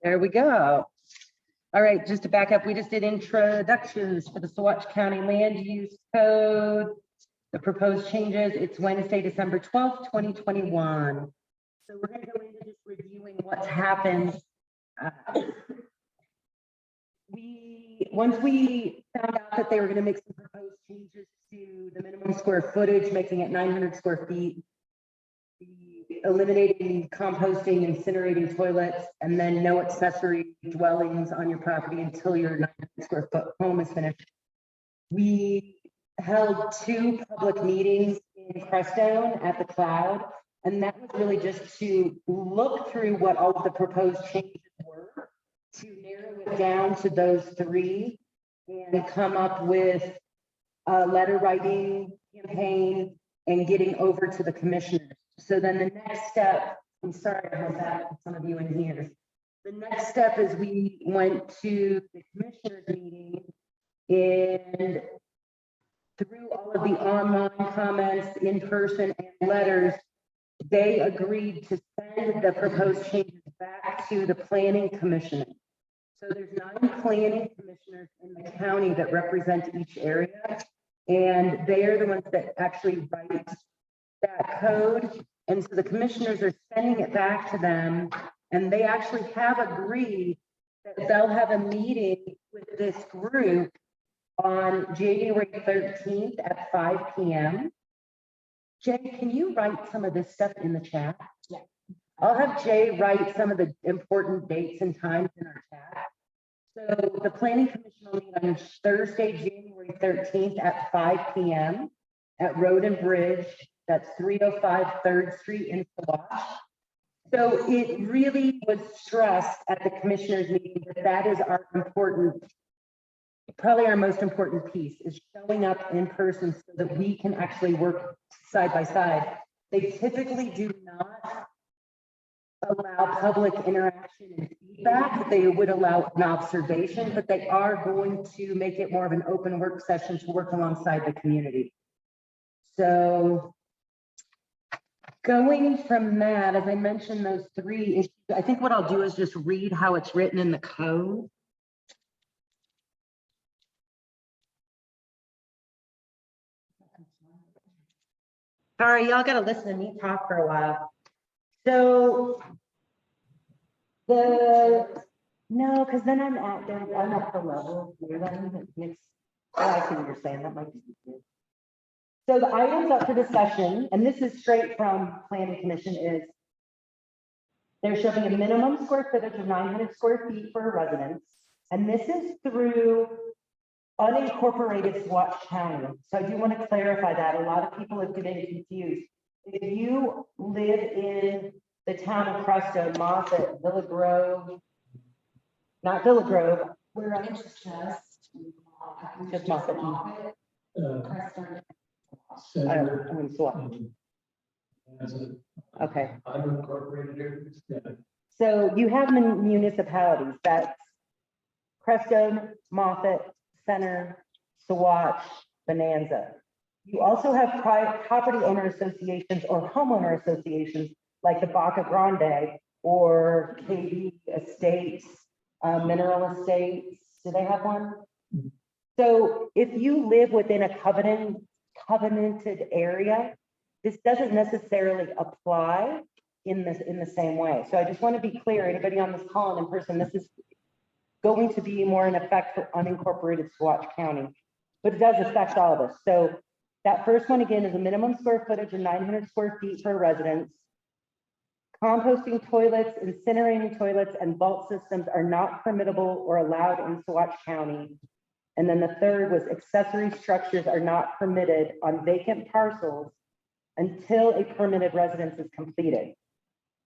There we go. All right, just to back up, we just did introductions for the Saguache County Land Use Code. The proposed changes, it's Wednesday, December 12th, 2021. So we're going to go into just reviewing what's happened. Once we found out that they were going to make some proposed changes to the minimum square footage, making it 900 square feet, eliminating composting, incinerating toilets, and then no accessory dwellings on your property until your 900 square foot home is finished. We held 2 public meetings in Crestone at the Cloud, and that was really just to look through what all of the proposed changes were, to narrow it down to those 3 and come up with a letter writing campaign and getting over to the commissioners. So then the next step, I'm sorry I have that, some of you in here. The next step is we went to the commissioners meeting, and through all of the online comments, in person, and letters, they agreed to send the proposed changes back to the planning commission. So there's 9 planning commissioners in the county that represent each area, and they are the ones that actually write that code. And so the commissioners are sending it back to them, and they actually have agreed that they'll have a meeting with this group on January 13th at 5 p.m. Jay, can you write some of this stuff in the chat? Yeah. I'll have Jay write some of the important dates and times in our chat. So the Planning Commission will meet on Thursday, January 13th at 5 p.m. at Road and Bridge. That's 305 3rd Street in Saguache. So it really was stressed at the commissioners meeting that that is our important, probably our most important piece, is showing up in person so that we can actually work side by side. They typically do not allow public interaction and feedback. They would allow an observation, but they are going to make it more of an open work session to work alongside the community. So going from that, as I mentioned, those 3 issues, I think what I'll do is just read how it's written in the code. Sorry, y'all got to listen to me talk for a while. So no, because then I'm at the level where that even makes, I see what you're saying. That might be easier. So the items up for discussion, and this is straight from Planning Commission, is there shall be a minimum square footage of 900 square feet for a residence, and this is through unincorporated Saguache County. So I do want to clarify that. A lot of people have been confused. If you live in the town of Crestone, Moffat, Villa Grove, not Villa Grove, Where I just Moffat. Crestone. I'm in Saguache. Okay. Unincorporated areas. Yeah. So you have municipalities, that's Crestone, Moffat, Center, Saguache, Bonanza. You also have private property owner associations or homeowner associations like the Baca Grande or KB Estates, Mineral Estates. Do they have one? So if you live within a covenanted area, this doesn't necessarily apply in the same way. So I just want to be clear, anybody on this call and in person, this is going to be more in effect for unincorporated Saguache County, but it does affect all of us. So that first one again is a minimum square footage of 900 square feet for a residence. Composting toilets, incinerating toilets, and vault systems are not permittable or allowed in Saguache County. And then the third was accessory structures are not permitted on vacant parcels until a permitted residence is completed.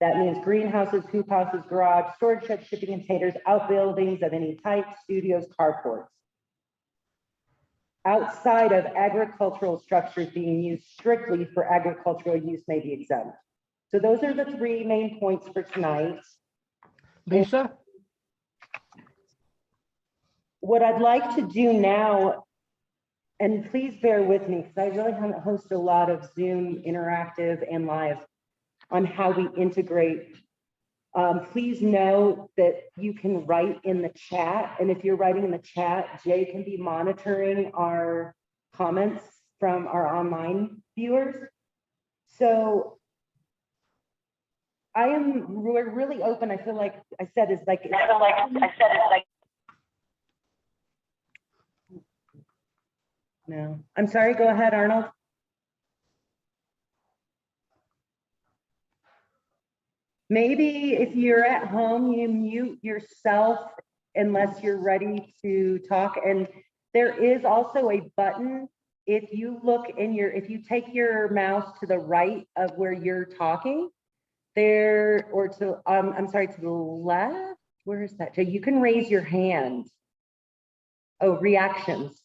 That means greenhouses, hoop houses, garage, storage sheds, shipping containers, outbuildings of any type, studios, carports. Outside of agricultural structures being used strictly for agricultural use may be exempt. So those are the 3 main points for tonight. Lisa? What I'd like to do now, and please bear with me because I really haven't hosted a lot of Zoom interactive and live. on how we integrate. Please know that you can write in the chat, and if you're writing in the chat, Jay can be monitoring our comments from our online viewers. So we're really open. I feel like I said it's like, no, I'm sorry, go ahead, Arnold. Maybe if you're at home, you mute yourself unless you're ready to talk. And there is also a button. If you look in if you take your mouse to the right of where you're talking there, or to, I'm sorry, to the left, where is that? So you can raise your hand. Oh, reactions.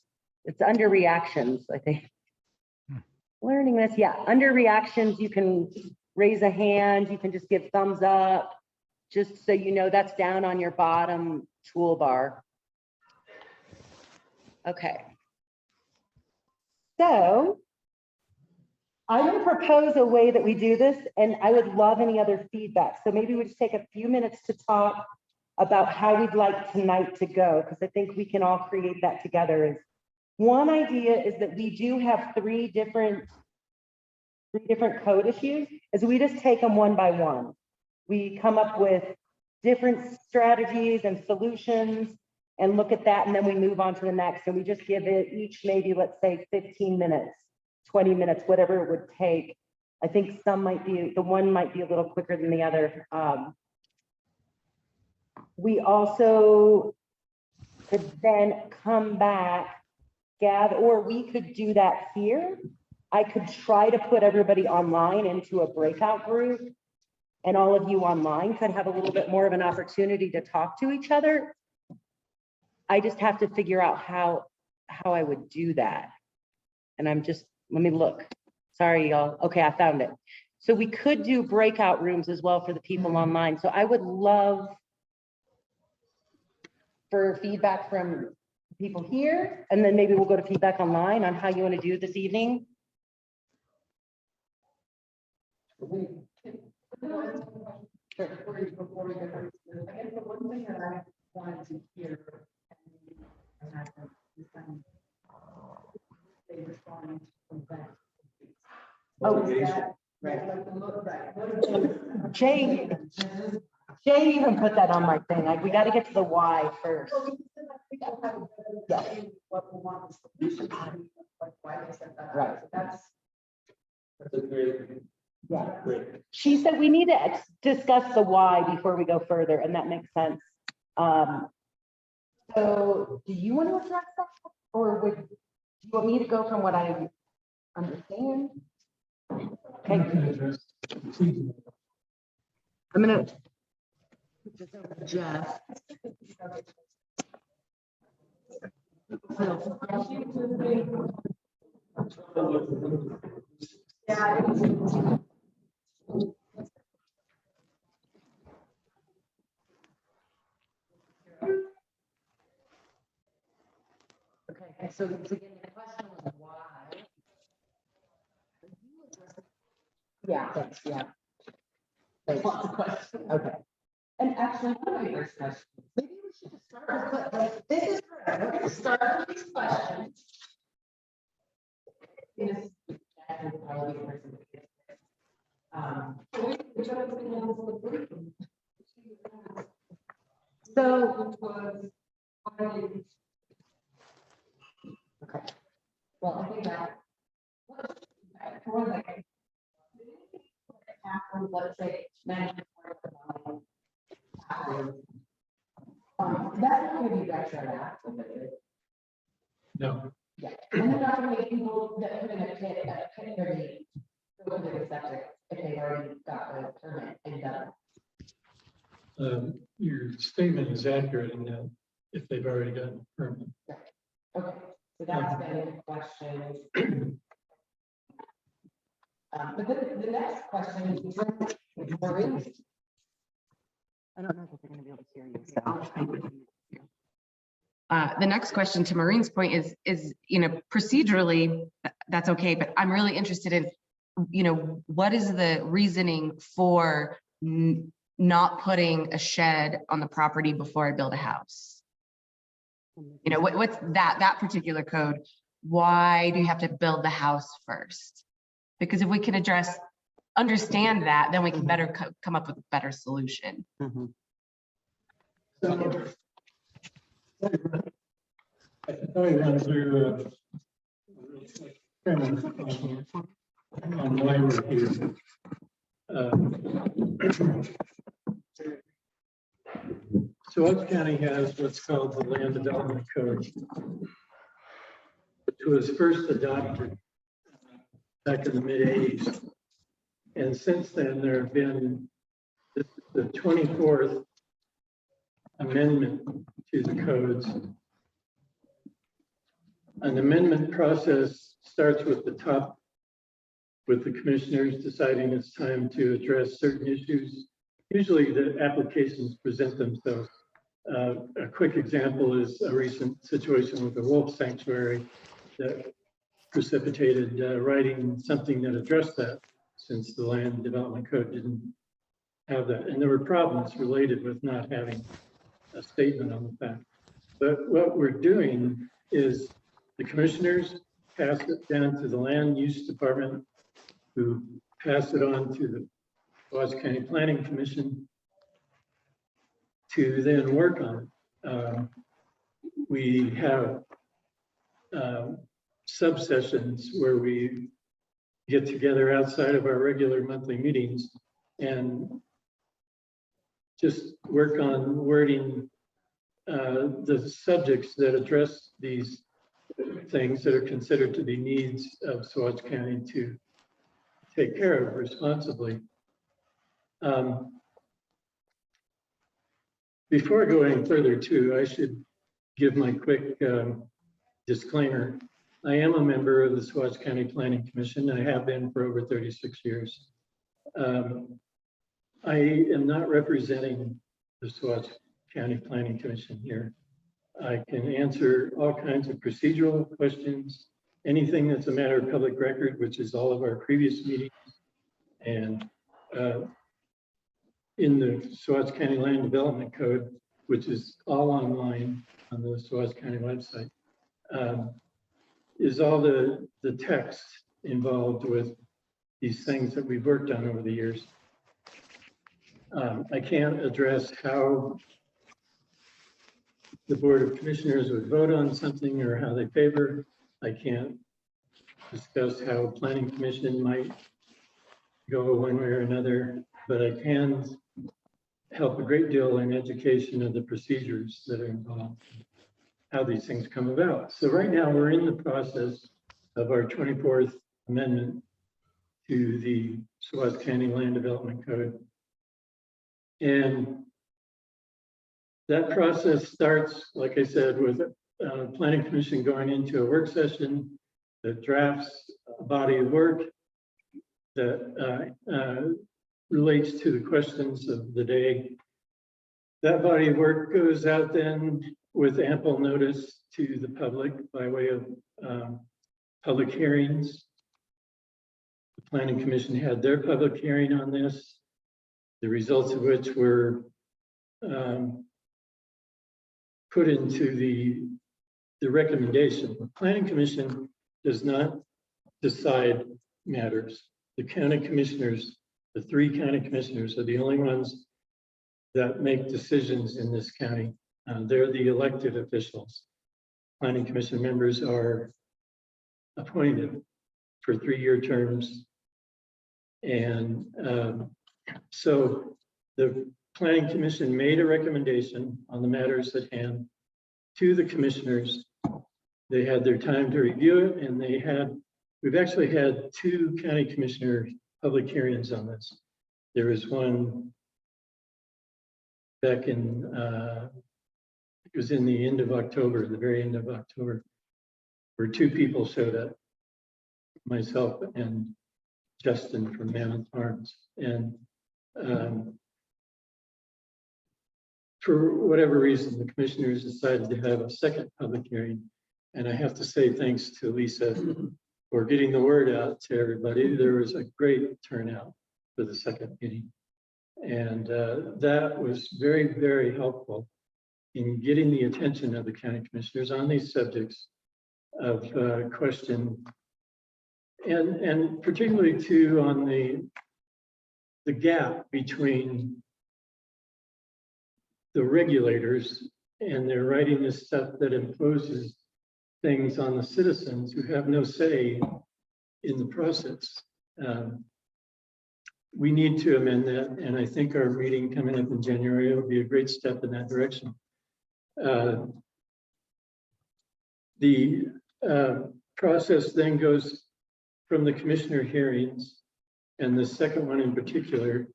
It's under reactions, I think. Learning this, yeah, under reactions, you can raise a hand, you can just give thumbs up, just so you know that's down on your bottom toolbar. Okay. So I'm going to propose a way that we do this, and I would love any other feedback. So maybe we just take a few minutes to talk about how we'd like tonight to go, because I think we can all create that together. One idea is that we do have three different code issues, is we just take them one by one. We come up with different strategies and solutions and look at that, and then we move on to the next, and we just give it each maybe, let's say 15 minutes, 20 minutes, whatever it would take. I think the one might be a little quicker than the other. We also could then come back, gather, or we could do that here. I could try to put everybody online into a breakout group, and all of you online could have a little bit more of an opportunity to talk to each other. I just have to figure out how I would do that. And let me look. Sorry, y'all. Okay, I found it. So we could do breakout rooms as well for the people online. So I would love for feedback from people here, and then maybe we'll go to feedback online on how you want to do this evening. Sure. Before we get there, I guess the one thing that I wanted to hear, they respond from that. Oh, Right. Like the look, right. Jay even put that on my thing. Like, we got to get to the why first. Yeah. What we want is the solution, like why they said that. Right. So that's a great, Yeah. great. She said we need to discuss the why before we go further, and that makes sense. So do you want to address that, or do you want me to go from what I understand? Okay. I'm gonna put this over to Jeff. Okay, so again, the question was why? Yeah, thanks, yeah. Thanks. Okay. And actually, one of my first questions, maybe we should just start with, like, this is correct. We're gonna start with these questions. This is actually probably the person that gets this. Okay. well, I think that. Let's say, that's not going to be retroactive. No, Yeah, and they're not going to make people that put in a pit ready go to the septic if they've already got a permit and done. your statement is accurate in that if they've already gotten a permit. Okay, so that's been a question. But the next question is Maureen. I don't know if they're gonna be able to hear you. So. The next question, to Maureen's point, is procedurally that's okay, but I'm really interested in what is the reasoning for not putting a shed on the property before I build a house? What's that particular code? Why do you have to build the house first? Because if we can understand that, then we can better come up with a better solution. So, I thought you ran through on why we're here. Saguache County has what's called the Land Development Code, which was first adopted back in the mid-80s. And since then, there have been the 24th amendment to the codes. An amendment process starts with the top, with the commissioners deciding it's time to address certain issues. Usually the applications present themselves. A quick example is a recent situation with the wolf sanctuary that precipitated writing something that addressed that, since the Land Development Code didn't have that. And there were problems related with not having a statement on the fact. But what we're doing is the commissioners pass it down to the Land Use Department, who pass it on to the Saguache County Planning Commission to then work on it. We have subsessions where we get together outside of our regular monthly meetings and just work on wording the subjects that address these things that are considered to be needs of Saguache County to take care of responsibly. Before I go any further too, I should give my quick disclaimer. I am a member of the Saguache County Planning Commission. I have been for over 36 years. I am not representing the Saguache County Planning Commission here. I can answer all kinds of procedural questions, anything that's a matter of public record, which is all of our previous meetings. And in the Saguache County Land Development Code, which is all online on the Saguache County website, is all the text involved with these things that we've worked on over the years. I can't address how the Board of Commissioners would vote on something or how they favor. I can't discuss how a planning commission might go one way or another, but I can help a great deal in education of the procedures that are involved, how these things come about. So right now we're in the process of our 24th amendment to the Saguache County Land Development Code. And that process starts, like I said, with Planning Commission going into a work session that drafts a body of work that relates to the questions of the day. That body of work goes out then with ample notice to the public by way of public hearings. The Planning Commission had their public hearing on this, the results of which were put into the recommendation. The Planning Commission does not decide matters. The county commissioners, the 3 county commissioners, are the only ones that make decisions in this county. They're the elected officials. Planning Commission members are appointed for 3-year terms. And so the Planning Commission made a recommendation on the matters at hand to the commissioners. They had their time to review it, and we've actually had 2 county commissioner public hearings on this. There was one back in, it was in the end of October, the very end of October, where 2 people showed up, myself and Justin from Mammoth Farms. And for whatever reason, the commissioners decided to have a second public hearing. And I have to say thanks to Lisa or getting the word out to everybody. There was a great turnout for the second meeting. And that was very, very helpful in getting the attention of the county commissioners on these subjects of question. And particularly too on the gap between the regulators, and they're writing this stuff that imposes things on the citizens who have no say in the process. We need to amend that, and I think our meeting coming up in January will be a great step in that direction. The process then goes from the commissioner hearings, and the second one in particular,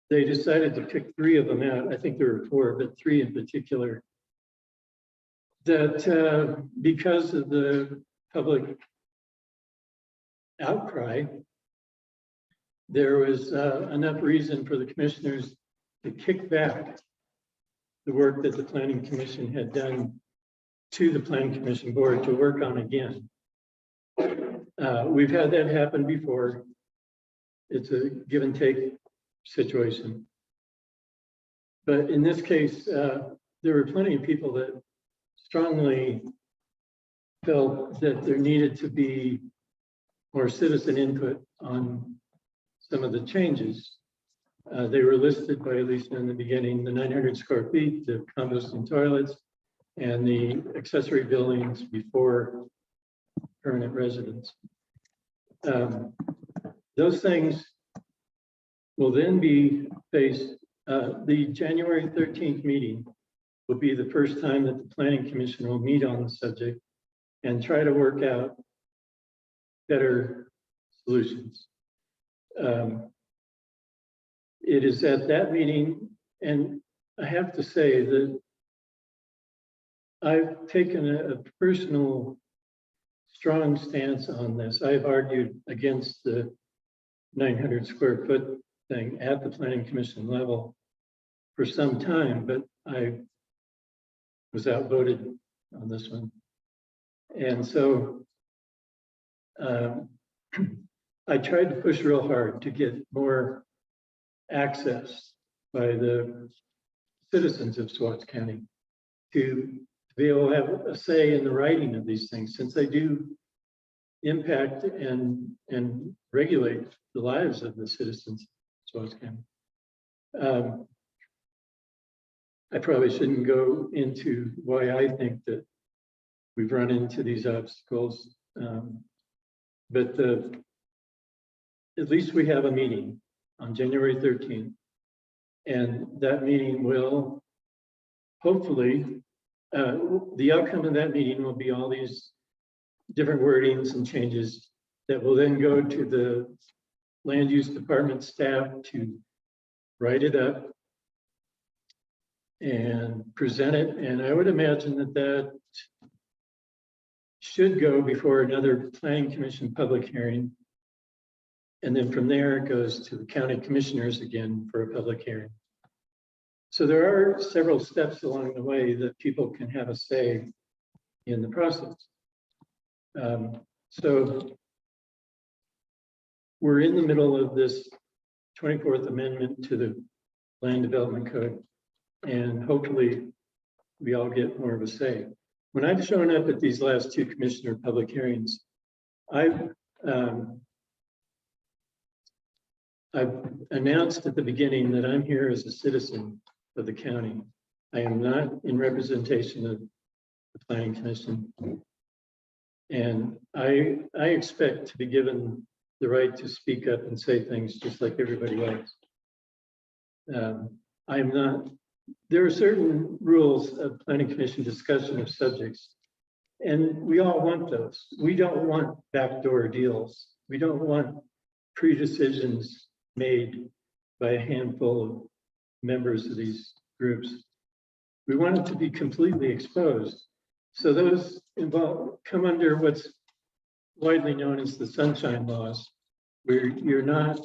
they decided to pick 3 of them out. I think there were 4, but 3 in particular, that because of the public outcry, there was enough reason for the commissioners to kick back the work that the Planning Commission had done to the Planning Commission board to work on again. We've had that happen before. It's a give and take situation. But in this case, there were plenty of people that strongly felt that there needed to be more citizen input on some of the changes. They were listed by Lisa in the beginning, the 900 square feet, the composting toilets, and the accessory buildings before permanent residence. Those things will then be faced. The January 13th meeting will be the first time that the Planning Commission will meet on the subject and try to work out better solutions. It is at that meeting, and I have to say that I've taken a personal strong stance on this. I've argued against the 900 square foot thing at the Planning Commission level for some time, but I was outvoted on this one. And so I tried to push real hard to get more access by the citizens of Saguache County to be able to have a say in the writing of these things, since they do impact and regulate the lives of the citizens of Saguache County. I probably shouldn't go into why I think that we've run into these obstacles, but at least we have a meeting on January 13th, and that meeting will hopefully, the outcome of that meeting will be all these different wordings and changes that will then go to the land use department staff to write it up and present it. And I would imagine that that should go before another Planning Commission public hearing. And then from there, it goes to the county commissioners again for a public hearing. So there are several steps along the way that people can have a say in the process. So we're in the middle of this 24th Amendment to the Land Development Code, and hopefully we all get more of a say. When I've shown up at these last 2 commissioner public hearings, I've announced at the beginning that I'm here as a citizen of the county. I am not in representation of the Planning Commission. And I expect to be given the right to speak up and say things just like everybody else. I'm not, there are certain rules of Planning Commission discussion of subjects, and we all want those. We don't want backdoor deals. We don't want pre-decisions made by a handful of members of these groups. We want it to be completely exposed. So those involved come under what's widely known as the sunshine laws, where you're not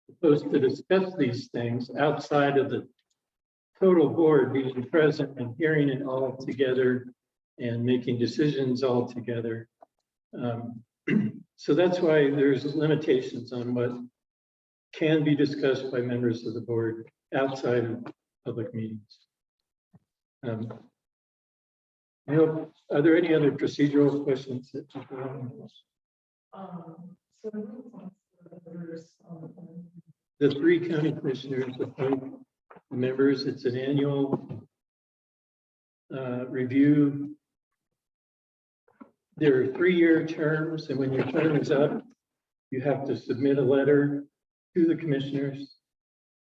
supposed to discuss these things outside of the total board being present and hearing it all together and making decisions all together. So that's why there's limitations on what can be discussed by members of the board outside of public meetings. Neil, are there any other procedural questions that people have? So who wants the members on the phone? The 3 county commissioners appoint members. It's an annual review. There are 3-year terms, and when your term is up, you have to submit a letter to the commissioners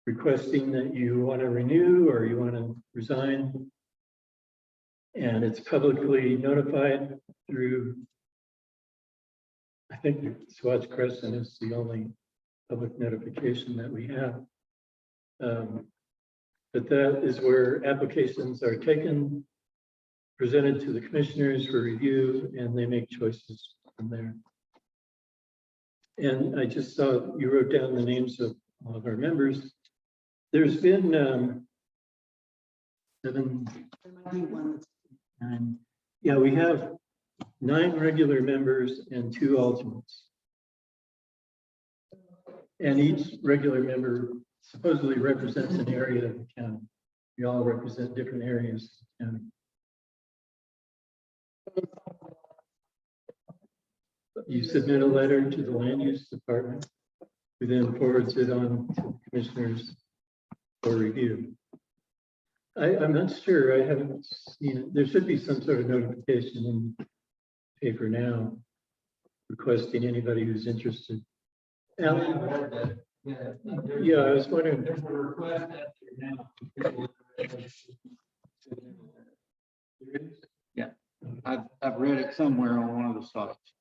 requesting that you want to renew or you want to resign. And it's publicly notified through, I think Saguache Crescent is the only public notification that we have. But that is where applications are taken, presented to the commissioners for review, and they make choices from there. And I just saw you wrote down the names of all of our members. There's been 7, yeah, we have 9 regular members and 2 alternates. And each regular member supposedly represents an area of the county. We all represent different areas of the county. You submit a letter to the land use department, who then forwards it on to the commissioners for review. I'm not sure, I haven't seen it. There should be some sort of notification in the paper now requesting anybody who's interested. Alan? Yeah, I was wondering. There's a request out there now. Yeah, I've read it somewhere on one of the sites.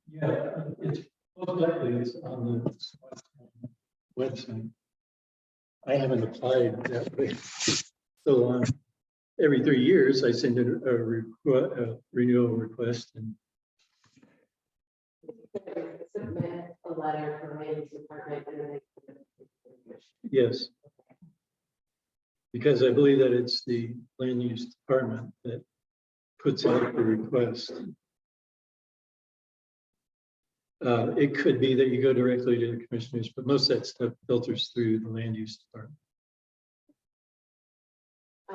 Yeah, it's most likely it's on the website. I haven't applied that way. So every 3 years, I send in a renewal request. And Submit a letter from the land use department and then they. yes, because I believe that it's the land use department that puts out the request. It could be that you go directly to the commissioners, but most of that stuff filters through the land use department.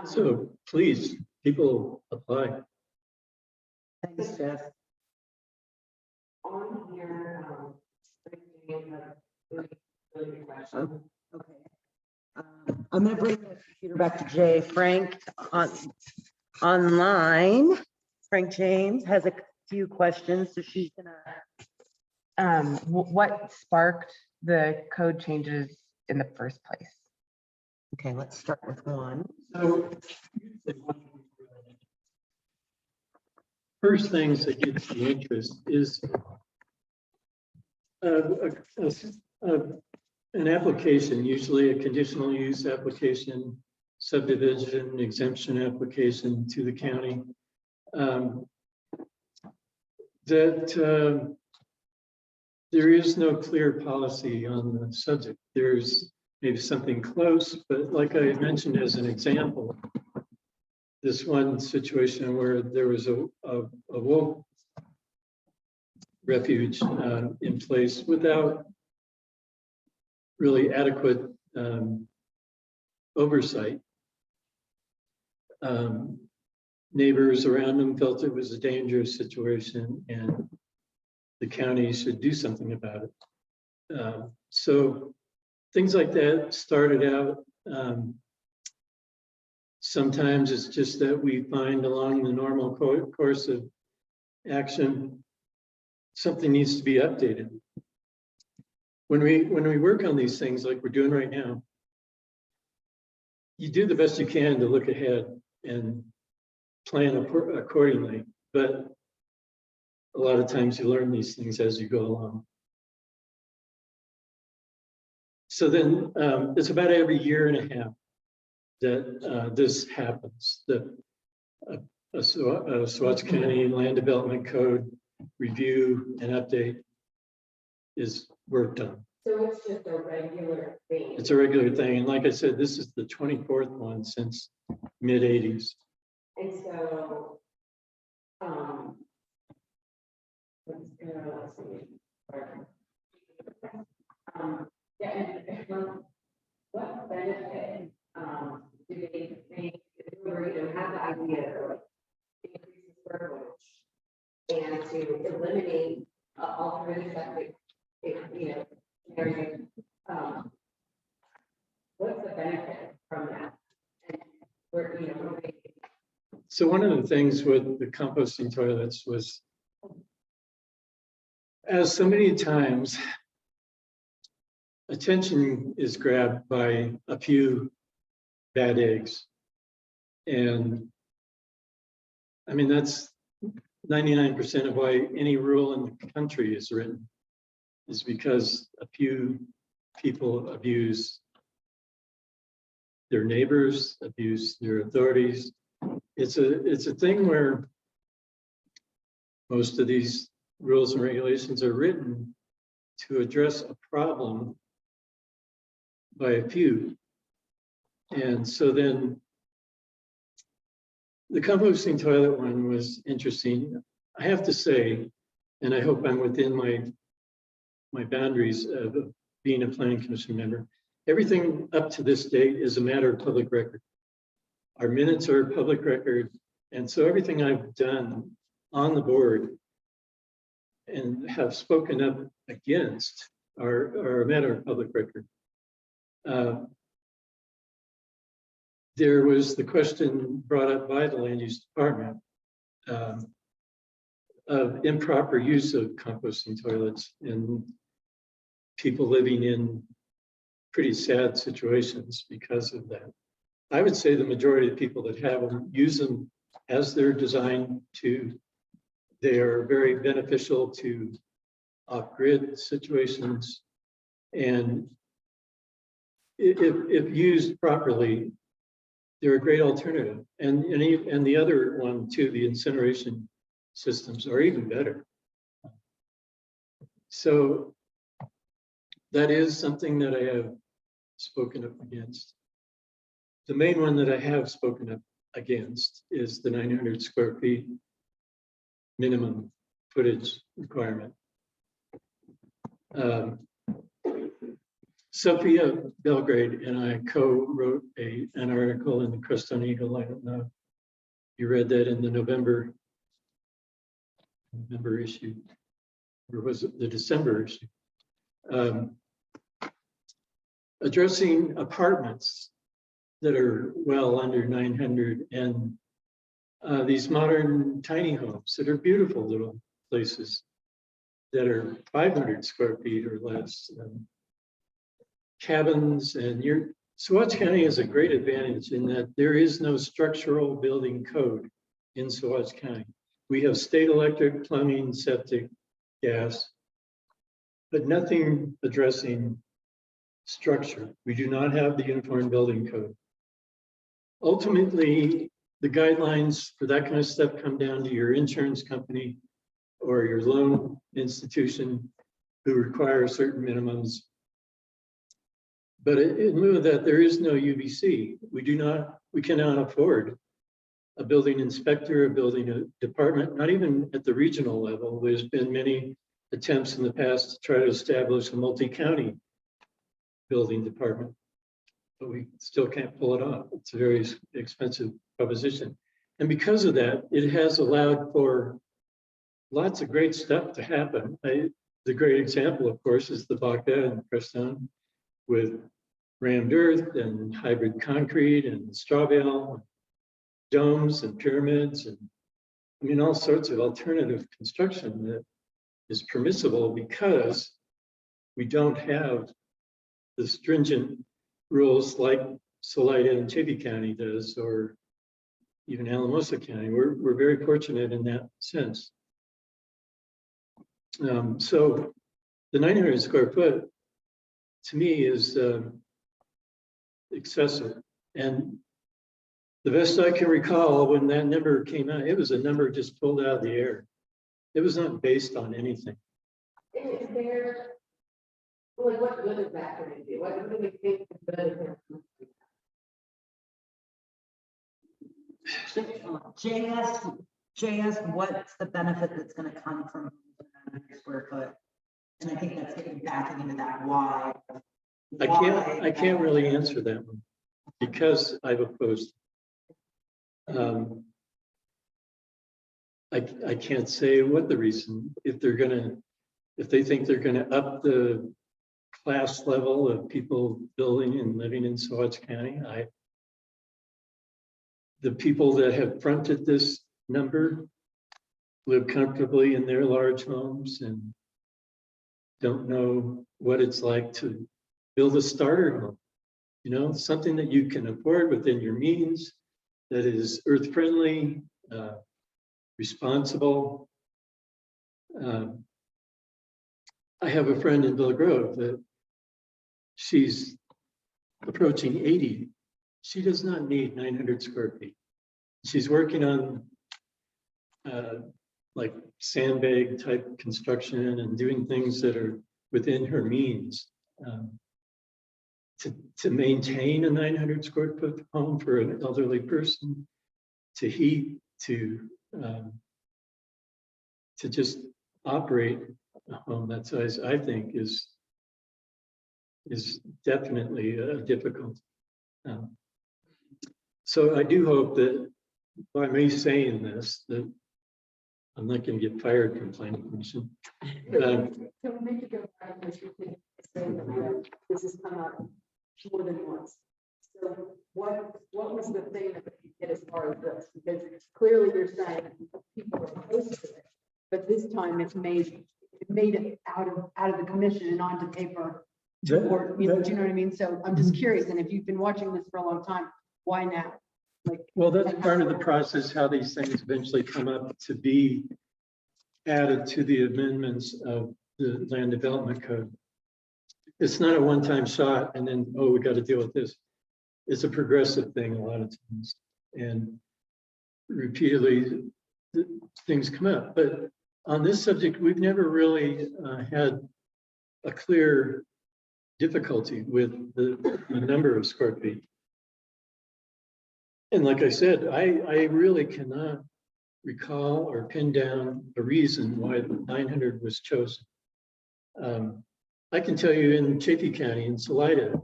So please, people apply. Thanks, Jeff. On here, really good question. Okay. I'm gonna bring the computer back to Jay. Frank online. Frank James has a few questions, so she's gonna. What sparked the code changes in the first place? Okay, let's start with one. So first things that gets the interest is an application, usually a conditional use application, subdivision exemption application to the county. There is no clear policy on the subject. There's maybe something close, but like I mentioned as an example, this one situation where there was a wolf refuge in place without really adequate oversight. Neighbors around them felt it was a dangerous situation and the county should do something about it. So things like that started out. Sometimes it's just that we find along the normal course of action, something needs to be updated. When we work on these things like we're doing right now, you do the best you can to look ahead and plan accordingly, but a lot of times you learn these things as you go along. So then it's about every year and a half that this happens, that a Saguache County Land Development Code review and update is worked on. So it's just a regular thing. It's a regular thing. And like I said, this is the 24th one since mid-80s. And so let's see. Yeah, and what benefit, do they think, have the idea of increase the square footage and to eliminate alternative septic, areas, what's the benefit from that? And where, where they, So one of the things with the composting toilets was, as so many times, attention is grabbed by a few bad eggs. And I mean, that's 99% of why any rule in the country is written, is because a few people abuse their neighbors, abuse their authorities. It's a thing where most of these rules and regulations are written to address a problem by a few. And so then the composting toilet one was interesting. I have to say, and I hope I'm within my boundaries of being a planning commission member, everything up to this date is a matter of public record. Our minutes are public record. And so everything I've done on the board and have spoken up against are a matter of public record. There was the question brought up by the land use department of improper use of composting toilets and people living in pretty sad situations because of that. I would say the majority of people that have them use them as they're designed to. They are very beneficial to off-grid situations. And if used properly, they're a great alternative. And the other one too, the incineration systems are even better. So that is something that I have spoken up against. The main one that I have spoken up against is the 900 square feet minimum footage requirement. Sophia Belgrade and I co-wrote an article in the Crestone Eagle. I don't know if you read that in the November issue, or was it the December issue? Addressing apartments that are well under 900 and these modern tiny homes that are beautiful little places that are 500 square feet or less. Cabins, and Saguache County has a great advantage in that there is no structural building code in Saguache County. We have state electric, plumbing, septic, gas, but nothing addressing structure. We do not have the uniform building code. Ultimately, the guidelines for that kind of stuff come down to your insurance company or your loan institution who require certain minimums. But in lieu of that, there is no UBC. We cannot afford a building inspector, a building department, not even at the regional level. There's been many attempts in the past to try to establish a multi-county building department, but we still can't pull it off. It's a very expensive proposition. And because of that, it has allowed for lots of great stuff to happen. The great example, of course, is the Baca and Crestone with rammed earth and hybrid concrete and straw bale, domes and pyramids, and I mean, all sorts of alternative construction that is permissible because we don't have the stringent rules like Salida and Chaffee County does, or even Alamosa County. We're very fortunate in that sense. So the 900 square foot to me is excessive. And the best I can recall when that number came out, it was a number just pulled out of the air. It was not based on anything. is there, like, what good is that going to do? What do we think the good is? Jay asked what's the benefit that's gonna come from square foot. And I think that's getting back into that why. I can't really answer that one because I've opposed. I can't say what the reason, if they think they're gonna up the class level of people building and living in Saguache County. The people that have fronted this number live comfortably in their large homes and don't know what it's like to build a starter home. You know, something that you can afford within your means, that is earth friendly, responsible. I have a friend in Villa Grove that she's approaching 80. She does not need 900 square feet. She's working on like sandbag type construction and doing things that are within her means. To maintain a 900 square foot home for an elderly person, to heat, to just operate a home that size, I think is definitely difficult. So I do hope that by me saying this, that I'm not going to get fired from planning commission. So maybe go back to what you think, saying that this has come up more than once. So what was the thing that you did as far as this? Because clearly you're saying people are opposed to it, but this time it's made it out of the commission and onto paper. Or, do you know what I mean? So I'm just curious, and if you've been watching this for a long time, why now? Like, Well, that's part of the process, how these things eventually come up to be added to the amendments of the land development code. It's not a one-time shot and then, oh, we got to deal with this. It's a progressive thing a lot of times. And repeatedly things come up. But on this subject, we've never really had a clear difficulty with the number of square feet. And like I said, I really cannot recall or pin down a reason why 900 was chosen. I can tell you in Chaffee County, in Salida,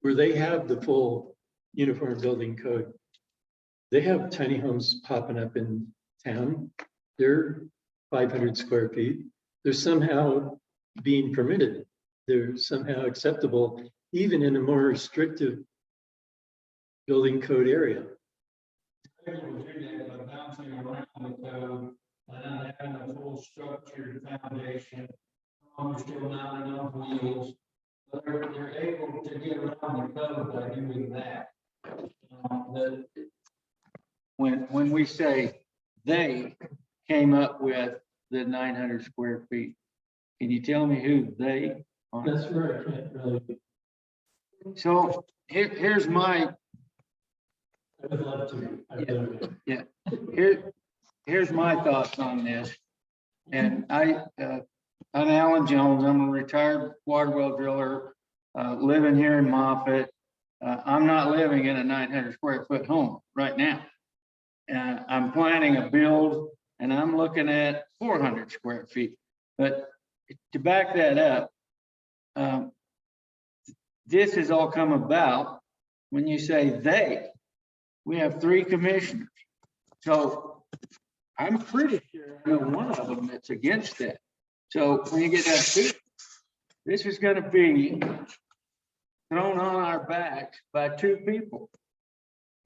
where they have the full uniform building code, they have tiny homes popping up in town. They're 500 square feet. They're somehow being permitted. They're somehow acceptable, even in a more restrictive building code area. Bouncing around the code and having a full structured foundation. Homes still not enough wheels. But they're able to get around the code by doing that. When we say they came up with the 900 square feet, can you tell me who they are? That's where I can't really. So here's my. I would love to. Yeah. Here's my thoughts on this. And I'm Alan Jones. I'm a retired water well driller, living here in Moffat. I'm not living in a 900 square foot home right now. I'm planning a build and I'm looking at 400 square feet. But to back that up, this has all come about when you say they. We have 3 commissioners. So I'm pretty sure I know one of them that's against that. So when you get that, this is going to be thrown on our backs by 2 people.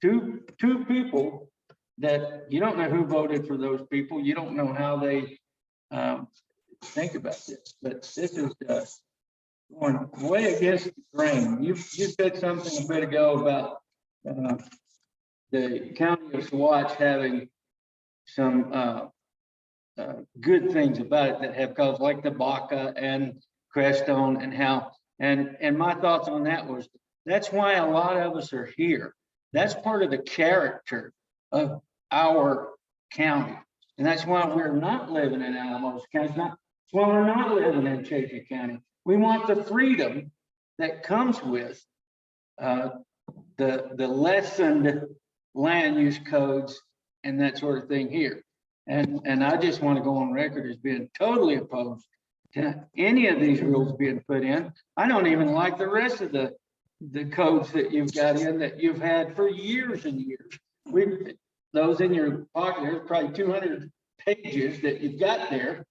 Two people that you don't know who voted for those people. You don't know how they think about this. But this is going way against the grain. You said something a bit ago about the county of Saguache having some good things about it that have caused, like the Baca and Crestone, and how, and my thoughts on that was, that's why a lot of us are here. That's part of the character of our county. And that's why we're not living in Alamosa County. That's why we're not living in Chaffee County. We want the freedom that comes with the lessened land use codes and that sort of thing here. And I just want to go on record as being totally opposed to any of these rules being put in. I don't even like the rest of the codes that you've got in that you've had for years and years. Those in your pocket, there's probably 200 pages that you've got there,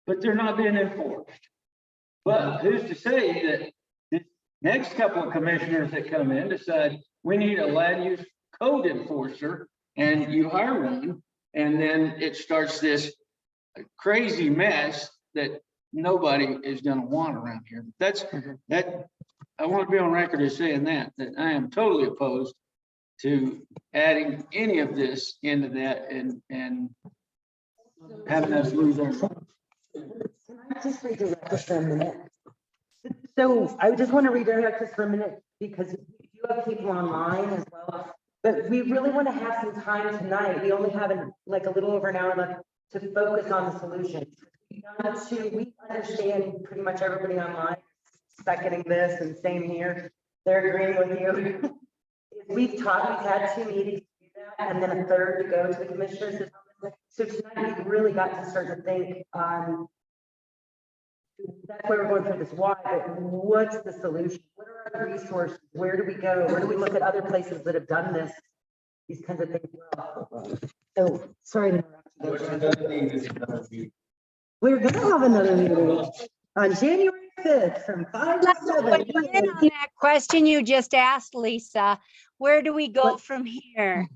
but they're not being enforced. But who's to say that the next couple of commissioners that come in decide we need a land use code enforcer, and you hire one, and then it starts this crazy mess that nobody is going to want around here. That I want to be on record as saying that I am totally opposed to adding any of this into that and having us lose our. Just redirect us for a minute. So I just want to redirect us for a minute because you have people online as well, but we really want to have some time tonight. We only have like a little over an hour left to focus on the solution. We understand pretty much everybody online seconding this and same here. They're agreeing with you. We've had 2 meetings to do that, and then a third to go to the commissioners. So tonight we really got to start to think on. That's why we're going through this why, but what's the solution? What are our resources? Where do we go? Where do we look at other places that have done this? These kinds of things well. So sorry to interrupt you. We're gonna have another meeting on January 5th from 5 to 7. On that question you just asked, Lisa, where do we go from here?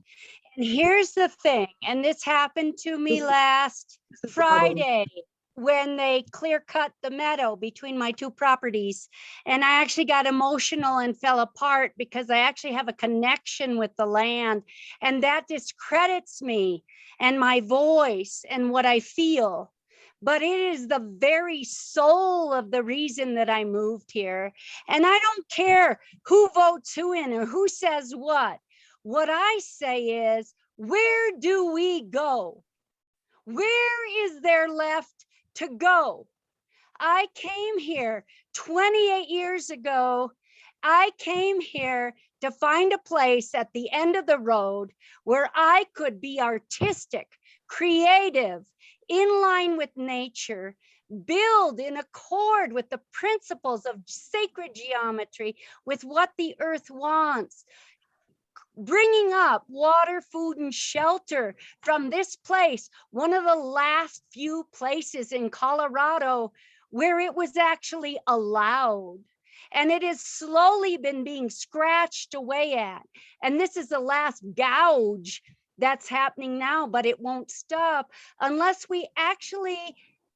And here's the thing, and this happened to me last Friday when they clear cut the meadow between my 2 properties. And I actually got emotional and fell apart because I actually have a connection with the land, and that discredits me and my voice and what I feel. But it is the very soul of the reason that I moved here. And I don't care who votes who in or who says what. What I say is, where do we go? Where is there left to go? I came here 28 years ago. I came here to find a place at the end of the road where I could be artistic, creative, in line with nature, build in accord with the principles of sacred geometry, with what the earth wants, bringing up water, food, and shelter from this place, one of the last few places in Colorado where it was actually allowed. And it has slowly been being scratched away at. And this is the last gouge that's happening now, but it won't stop unless we actually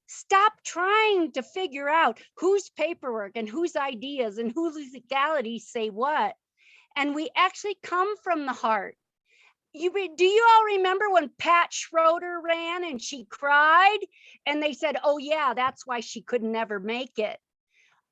stop trying to figure out whose paperwork and whose ideas and whose legalities say what. And we actually come from the heart. Do you all remember when Pat Schroeder ran and she cried and they said, oh yeah, that's why she could never make it?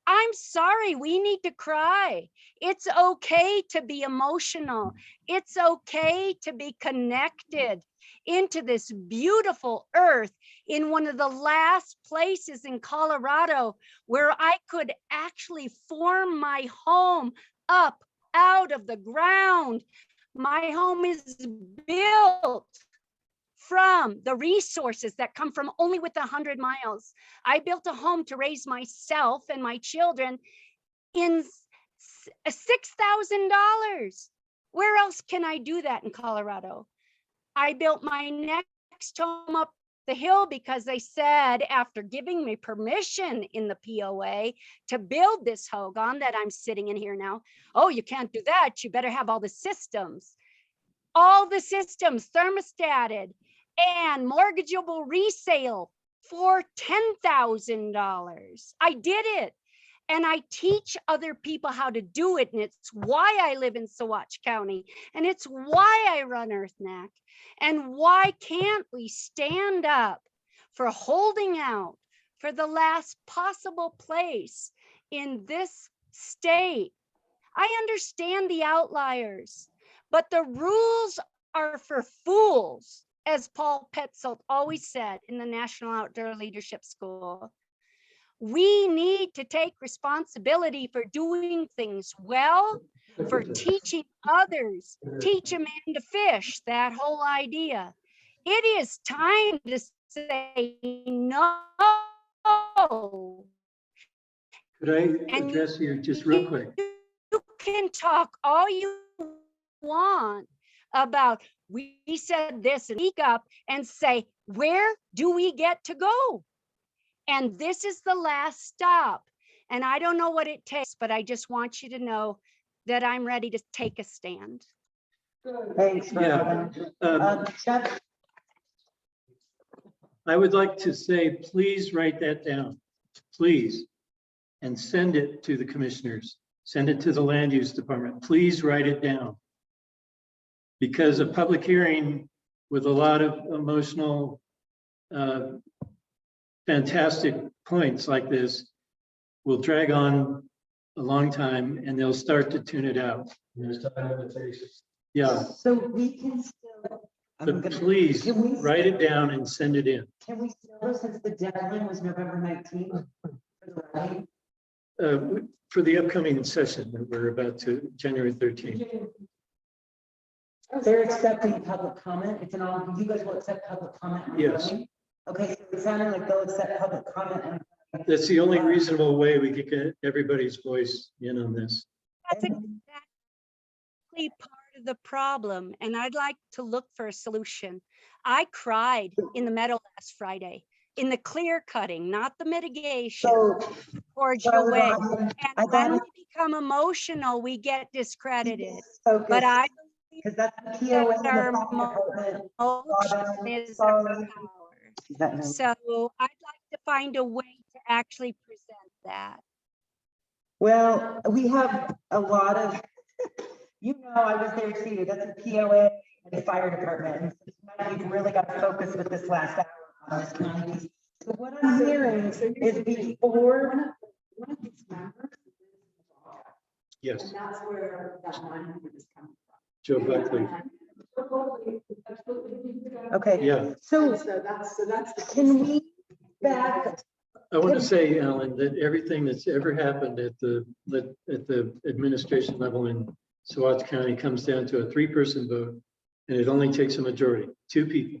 I'm sorry, we need to cry. It's okay to be emotional. It's okay to be connected into this beautiful earth in one of the last places in Colorado where I could actually form my home up out of the ground. My home is built from the resources that come from only with 100 miles. I built a home to raise myself and my children in $6,000. Where else can I do that in Colorado? I built my next home up the hill because they said, after giving me permission in the POA to build this hogan that I'm sitting in here now, oh, you can't do that. You better have all the systems thermostated and mortgageable resale for $10,000. I did it. And I teach other people how to do it. And it's why I live in Saguache County. And it's why I run EarthNAC. And why can't we stand up for holding out for the last possible place in this state? I understand the outliers, but the rules are for fools, as Paul Petzold always said in the National Outdoor Leadership School. We need to take responsibility for doing things well, for teaching others, teach a man to fish, that whole idea. It is time to say no. Could I And address you just real quick? You can talk all you want about, we said this, and speak up and say, where do we get to go? And this is the last stop. And I don't know what it takes, but I just want you to know that I'm ready to take a stand. Thanks, Yeah. Robin. Jeff, I would like to say, please write that down, please, and send it to the commissioners. Send it to the land use department. Please write it down. Because a public hearing with a lot of emotional, fantastic points like this will drag on a long time, and they'll start to tune it out. There's time limitations. Yeah, so we can still. but please Can we write it down and send it in. Can we still, since the deadline was November 19th? For the upcoming session that we're about to, January 13th. They're accepting public comment. It's an all, you guys will accept public comment. Yes. right? Okay, so it sounded like they'll accept public comment. And That's the only reasonable way we could get everybody's voice in on this. That's exactly part of the problem, and I'd like to look for a solution. I cried in the meadow last Friday, in the clear cutting, not the mitigation, So, for Joanne. And when we become emotional, we get discredited. But I because that's the believe POA. that our and the emotion is our power. So I'd like to find a way to actually present that. Well, we have a lot of, I was there too. That's a POA and the fire department. And so tonight we've really got to focus with this last hour on this county piece. So what I'm hearing is before. One of these members. Yes, And that's where that 900 is coming from. Joe Buckley. Okay. Yeah, So So that's. can we back, I want to say, Alan, that everything that's ever happened at the administration level in Saguache County comes down to a 3-person vote, and it only takes a majority. 2 people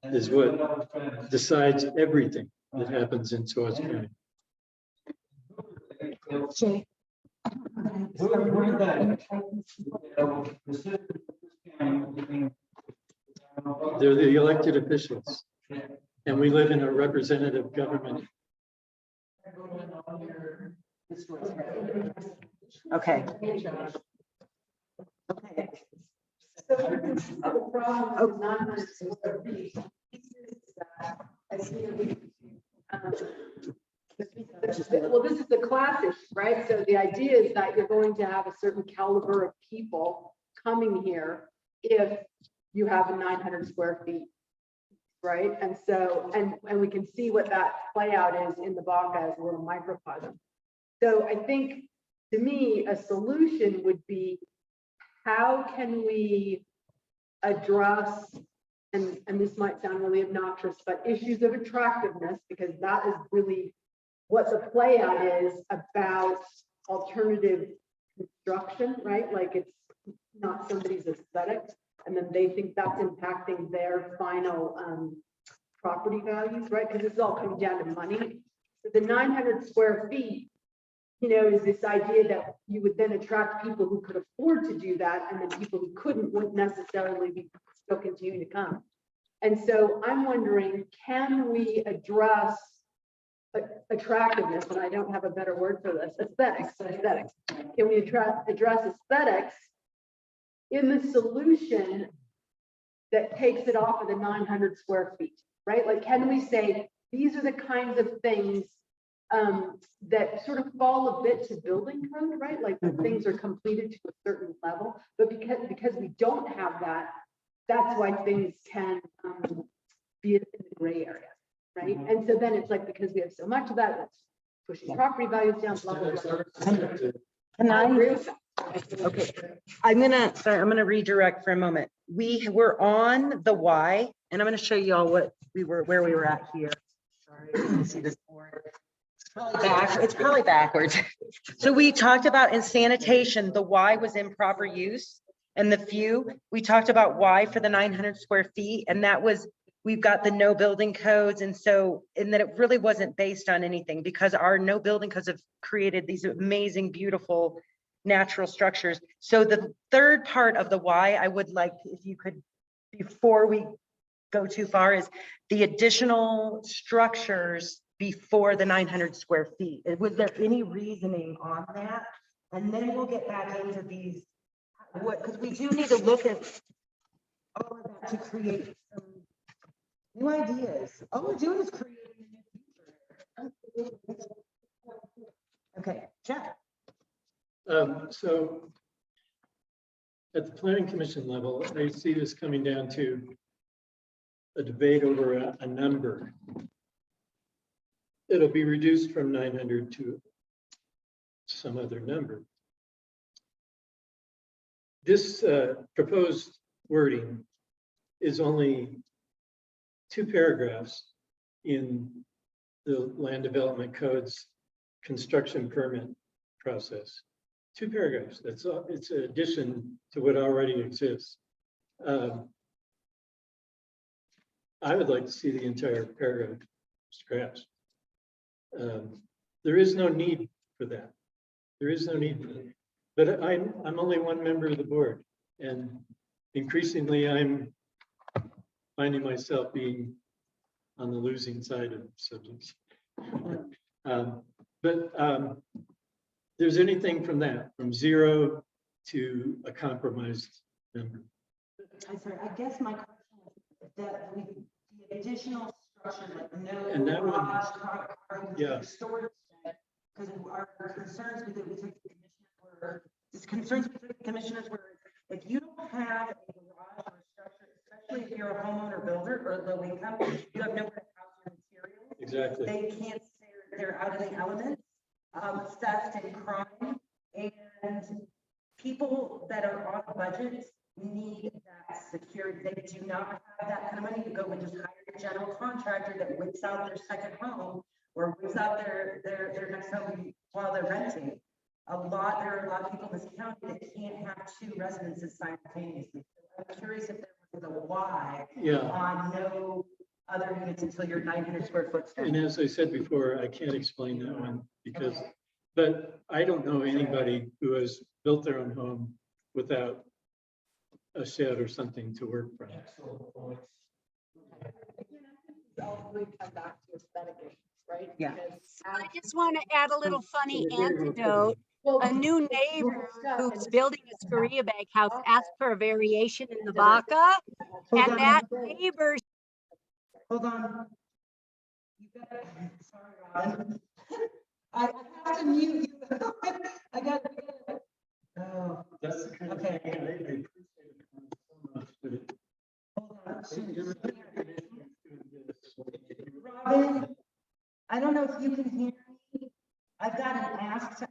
is what decides everything that happens in Saguache County. Jay? They're the elected officials, and we live in a representative government. Okay. Okay. So the problem of 900 square feet is that I see well, this is the class issue, right? So the idea is that you're going to have a certain caliber of people coming here if you have a 900 square feet, right? And so, and we can see what that play out is in the Baca as a little microcosm. So I think, to me, a solution would be, how can we address, and this might sound really obnoxious, but issues of attractiveness, because that is really what the play out is about alternative construction, right? Like, it's not somebody's aesthetics, and then they think that's impacting their final property values, right? Because it's all coming down to money. So the 900 square feet, is this idea that you would then attract people who could afford to do that, and then people who couldn't wouldn't necessarily be still continuing to come. And so I'm wondering, can we address attractiveness, and I don't have a better word for this, aesthetics. Can we address aesthetics in the solution that takes it off of the 900 square feet, right? Like, can we say, these are the kinds of things that sort of fall a bit to building code, right? Like, the things are completed to a certain level, but because we don't have that, that's why things can be in the gray area, right? And so then it's like, because we have so much of that, that's pushing property values down, blah, blah, blah. Can I? agree with that. Okay, I'm gonna redirect for a moment. We were on the why, and I'm gonna show you all where we were at here. Sorry, you can see this board. It's probably backwards. So we talked about in sanitation, the why was improper use. and the few, we talked about why for the 900 square feet, and that was, we've got the no building codes, and so, and that it really wasn't based on anything, because our no building codes have created these amazing, beautiful natural structures. So the third part of the why I would like, if you could, before we go too far, is the additional structures before the 900 square feet. Was there any reasoning on that? And then we'll get back into these, because we do need to look at all of that to create some new ideas. All we're doing is creating a new future. Okay, Jeff. So at the planning commission level, I see this coming down to a debate over a number. It'll be reduced from 900 to some other number. This proposed wording is only 2 paragraphs in the land development code's construction permit process. 2 paragraphs. That's all. It's an addition to what already exists. I would like to see the entire paragraph scratched. There is no need for that. There is no need for that. But I'm only one member of the board, and increasingly I'm finding myself being on the losing side of subjects. There's anything from that, from 0 to a compromised number. I'm sorry, I guess my question is that the additional structure, like no And that one, garage, yeah. storage shed, because our concerns with it, we took the commissioners were, the concerns with the commissioners were, if you don't have a garage or a structure, especially if you're a homeowner builder or low income, you have nowhere to house your materials. Exactly. They can't, they're out of the element, theft and crime, and people that are on a budget need that security. They do not have that kind of money to go and just hire a general contractor that whips out their second home or whips out their next home while they're renting. There are a lot of people in this county that can't have 2 residences simultaneously. So I'm curious if there was a why on no other units until you're 900 square foot. And as I said before, I can't explain that one because, but I don't know anybody who has built their own home without a shed or something to work from. Ultimately come back to aesthetic issues, right? Yeah. Because I just want to add a little funny anecdote. well, A new neighbor who's building a Scoria bag house asked for a variation in the Baca, Hold and on. that neighbor Hold on. You got it. Sorry, Robin. I have to mute you. I got it. Oh, That's the kind of okay. thing I appreciate it so much, but it- Hold on. Robin, I don't know if you can hear me. I've got an ask to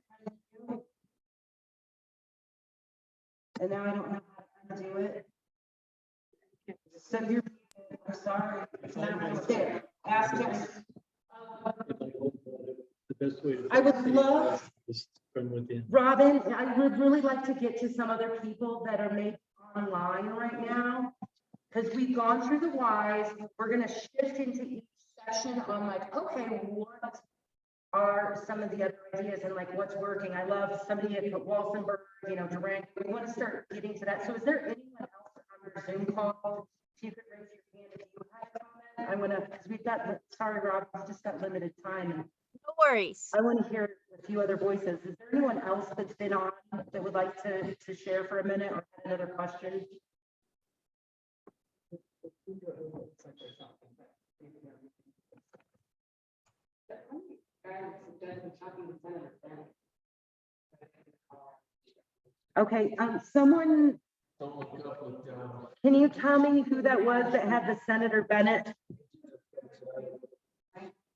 undo. And now I don't know how to undo it. So you're, I'm sorry. It's not there. Ask it. The best way to. I would love- Is from within. Robin, I would really like to get to some other people that are maybe online right now. Because we've gone through the whys, we're gonna shift into each section on like, okay, what are some of the other ideas and like what's working? I love somebody at Walsenburg, Durango. We want to start getting to that. So is there anyone else on your Zoom call? If you could raise your hand if you have a comment. I want to, because we've got, sorry, Rob, we've just got limited time. no worries. I want to hear a few other voices. Is there anyone else that's been on that would like to share for a minute or have another question? Okay, someone, can you tell me who that was that had the Senator Bennett?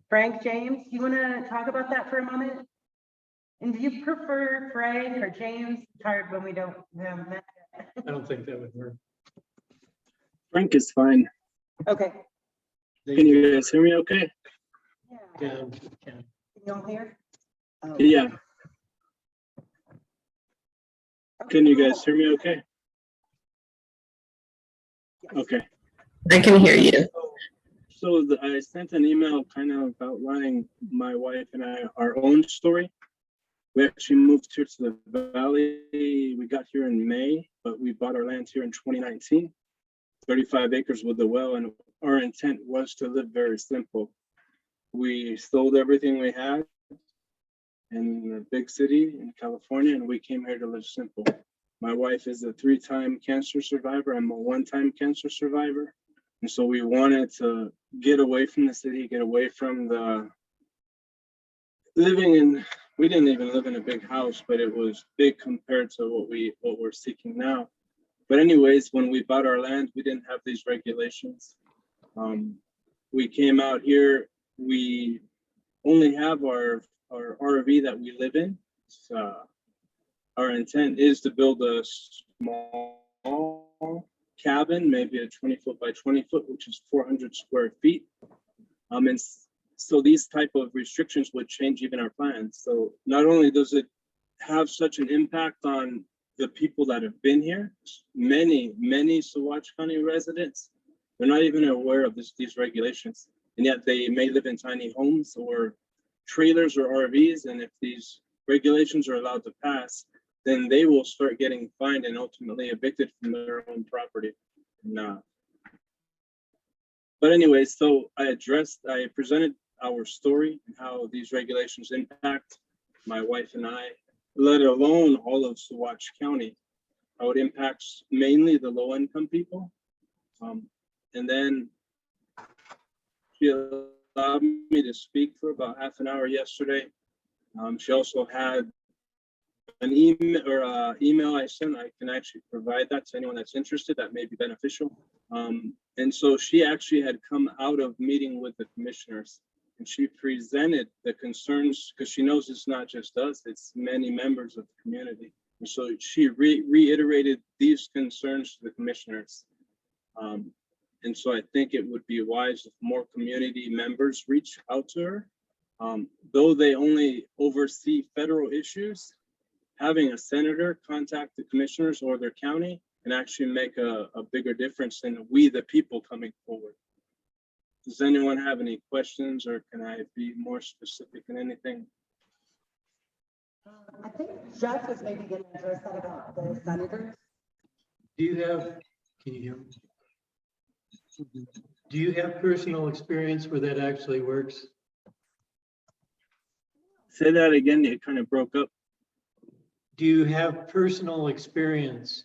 Frank James, you want to talk about that for a moment? And do you prefer Frank or James? It's hard when we don't have met. I don't think that would work. Frank is fine. Okay. Can you guys hear me okay? Yeah. Can. Can you all hear? Oh. Yeah. Can you guys hear me okay? Okay. I can hear you. So I sent an email kind of outlining my wife and I, our own story. We actually moved here to the valley. We got here in May, but we bought our land here in 2019, 35 acres with a well, and our intent was to live very simple. We sold everything we had in a big city in California, and we came here to live simple. My wife is a 3-time cancer survivor. I'm a 1-time cancer survivor. And so we wanted to get away from the city, get away from the living in, we didn't even live in a big house, but it was big compared to what we're seeking now. But anyways, when we bought our land, we didn't have these regulations. We came out here, we only have our RV that we live in. Our intent is to build a small cabin, maybe a 20-foot by 20-foot, which is 400 square feet. And so these type of restrictions would change even our plans. So not only does it have such an impact on the people that have been here, many Saguache County residents, they're not even aware of these regulations. And yet they may live in tiny homes or trailers or RVs. And if these regulations are allowed to pass, then they will start getting fined and ultimately evicted from their own property. But anyway, so I presented our story and how these regulations impact my wife and I, let alone all of Saguache County, how it impacts mainly the low-income people. And then she allowed me to speak for about half an hour yesterday. She also had an email I sent. I can actually provide that to anyone that's interested. That may be beneficial. And so she actually had come out of meeting with the commissioners, and she presented the concerns because she knows it's not just us, it's many members of the community. And so she reiterated these concerns to the commissioners. And so I think it would be wise if more community members reach out to her. Though they only oversee federal issues, having a senator contact the commissioners or their county can actually make a bigger difference than we, the people, coming forward. Does anyone have any questions, or can I be more specific in anything? I think Jeff was maybe going to address that about the senators. Do you have, can you hear me? Do you have personal experience where that actually works? Say that again, it kind of broke up. Do you have personal experience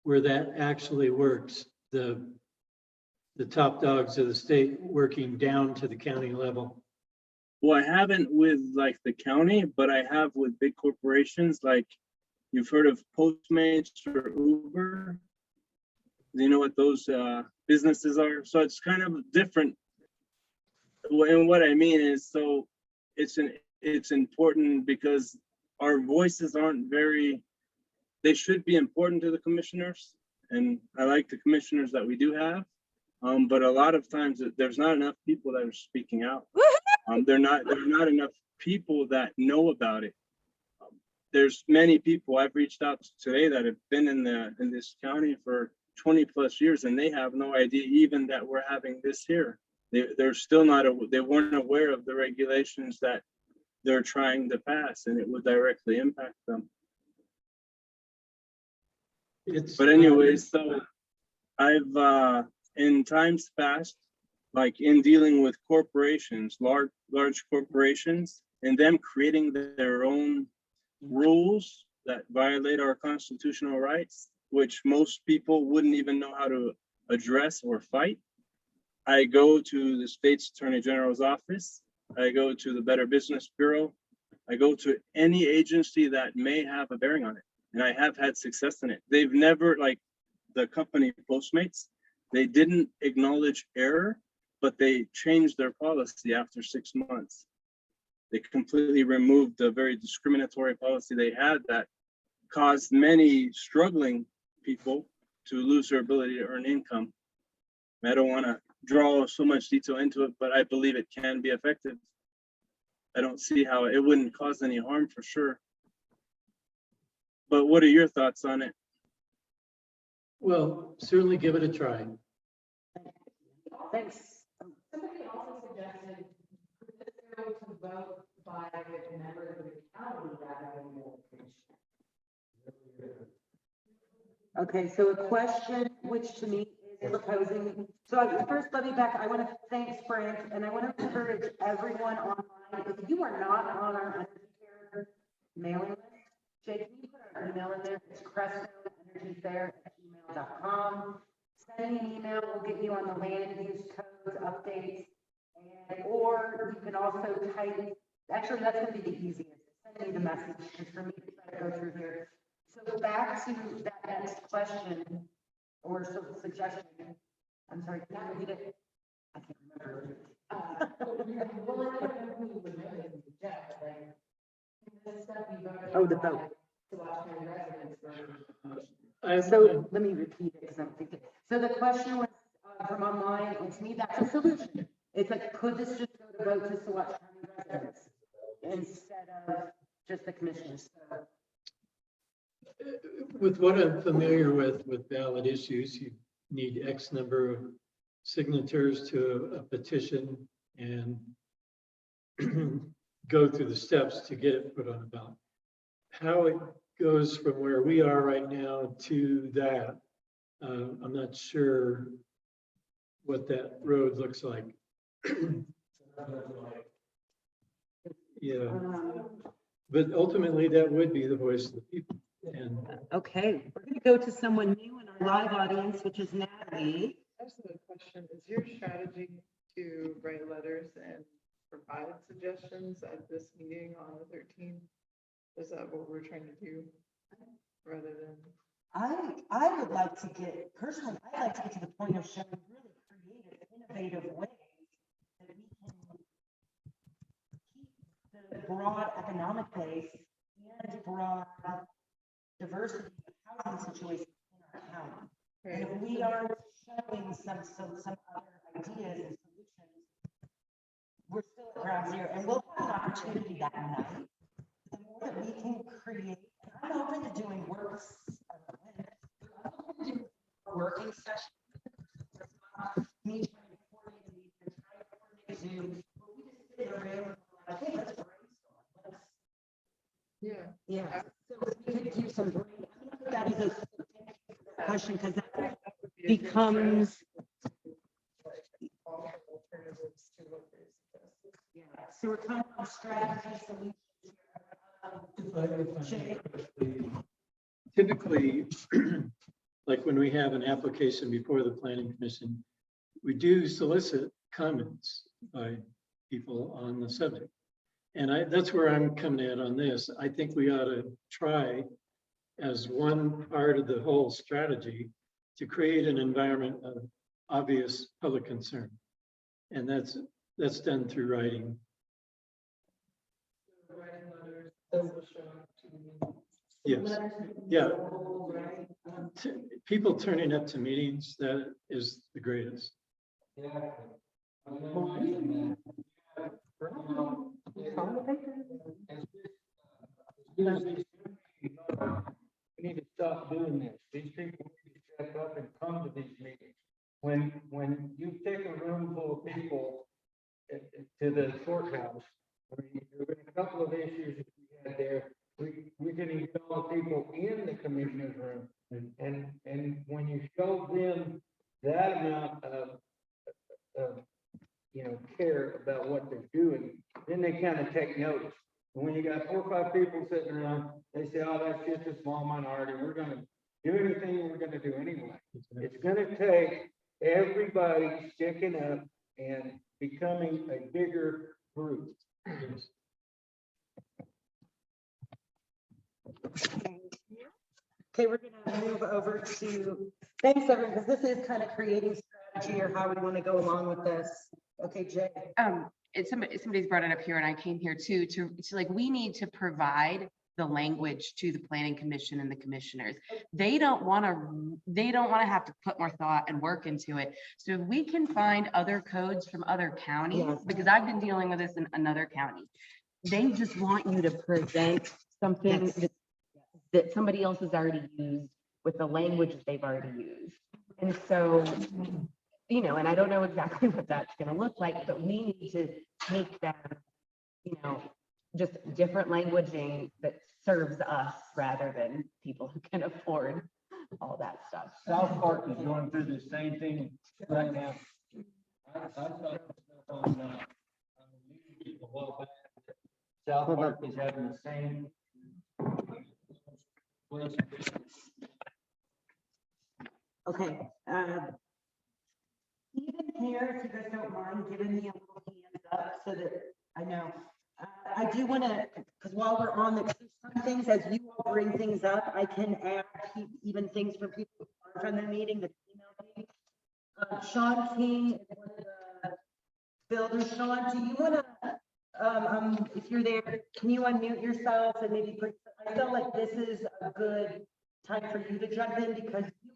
where that actually works? The top dogs of the state working down to the county level? Well, I haven't with like the county, but I have with big corporations. Like, you've heard of Postmates or Uber. Do you know what those businesses are? So it's kind of different. And what I mean is, so it's important because our voices aren't they should be important to the commissioners. And I like the commissioners that we do have. But a lot of times there's not enough people that are speaking out. There are not enough people that know about it. There's many people I've reached out to today that have been in this county for 20 plus years, and they have no idea even that we're having this here. They're still not, they weren't aware of the regulations that they're trying to pass, and it would directly impact them. But anyways, so I've in times past, like in dealing with corporations, large corporations, and them creating their own rules that violate our constitutional rights, which most people wouldn't even know how to address or fight. I go to the state's attorney general's office. I go to the Better Business Bureau. I go to any agency that may have a bearing on it. And I have had success in it. They've never, like the company Postmates, they didn't acknowledge error, but they changed their policy after 6 months. They completely removed the very discriminatory policy they had that caused many struggling people to lose their ability to earn income. I don't want to draw so much detail into it, but I believe it can be effective. I don't see how it wouldn't cause any harm for sure. But what are your thoughts on it? Well, certainly give it a try. Thanks. Somebody also suggested to vote by members of the county rather than the commission. Okay, so a question which to me is proposing, first let me back, I want to thank Frank, and I want to encourage everyone online, if you are not on our energy care mailing list, Jay, can you put our email in there? It's creststonenergyfair@gmail.com. Send me an email, we'll get you on the land use codes updates, or you can also type, actually, that's gonna be the easiest, send me the message, just for me to try to go through here. So back to that next question, or suggestion, I'm sorry, can I read it? I can't remember. Well, I don't know who would know this is Jeff, but like, the stuff we voted Oh, the on vote. To watch my residents versus. So let me repeat it because I'm thinking. So the question was from online, and to me, that's a solution. It's like, could this just go to vote to Saguache County residents instead of just the commissioners? So, With what I'm familiar with ballot issues, you need X number of signatures to a petition and go through the steps to get it put on a ballot. How it goes from where we are right now to that, I'm not sure what that road looks like. Yeah, but ultimately that would be the voice of the people. And okay, we're going to go to someone new in our live audience, which is Natalie. That's a question. Is your strategy to write letters and provide suggestions at this meeting on the 13th? Is that what we're trying to do? Rather than. I would like to get, personally, I'd like to get to the point of showing really creative, innovative ways that we can keep the broad economic base and broad diversity of housing situations in our county. And if we are showing some other ideas and solutions, we're still at ground zero, and we'll have an opportunity that night. The more that we can create, and I'm open to doing works. Working session. Me trying to coordinate a meeting, trying to coordinate Zoom, but we just sit in a room, like, hey, let's brainstorm. Yeah. So we could do some brain. That is a question because that becomes. Yeah. So we're talking about strategy solutions. typically, like when we have an application before the planning commission, we do solicit comments by people on the subject. And that's where I'm coming at on this. I think we ought to try as one part of the whole strategy to create an environment of obvious public concern. And that's done through writing. Yes, yeah. People turning up to meetings, that is the greatest. We need to stop doing this. These people need to step up and come to these meetings. When you take a room full of people to the courthouse, there were a couple of issues that we had there. We didn't get all the people in the commissioner's room, and when you show them that amount of care about what they're doing, then they kind of take notice. And when you got 4 or 5 people sitting around, they say, "Oh, that's just a small minority. We're going to do anything we're going to do anyway." It's going to take everybody sticking up and becoming a bigger group. Okay, we're gonna move over to, thanks everyone, because this is kind of creating strategy or how we want to go along with this. Okay, Jay. Somebody's brought it up here and I came here too, to like, we need to provide the language to the planning commission and the commissioners. They don't want to have to put more thought and work into it. So if we can find other codes from other counties, Yes. because I've been dealing with this in another county. They just want you to present something Yes. that somebody else has already used with the language that they've already used. And so, and I don't know exactly what that's going to look like, but we need to make them, just different languaging that serves us rather than people who can afford all that stuff. South Park is going through the same thing right now. I saw stuff on, a while back. South Park is having the same. Okay, even here, if you guys don't mind giving me a little hands up so that I know. I do want to, because while we're on the some things, as you all bring things up, I can add even things from people who aren't from the meeting that emailed me. Sean King is one of the builders. Sean, do you want to, if you're there, can you unmute yourself and maybe put, I feel like this is a good time for you to jump in because you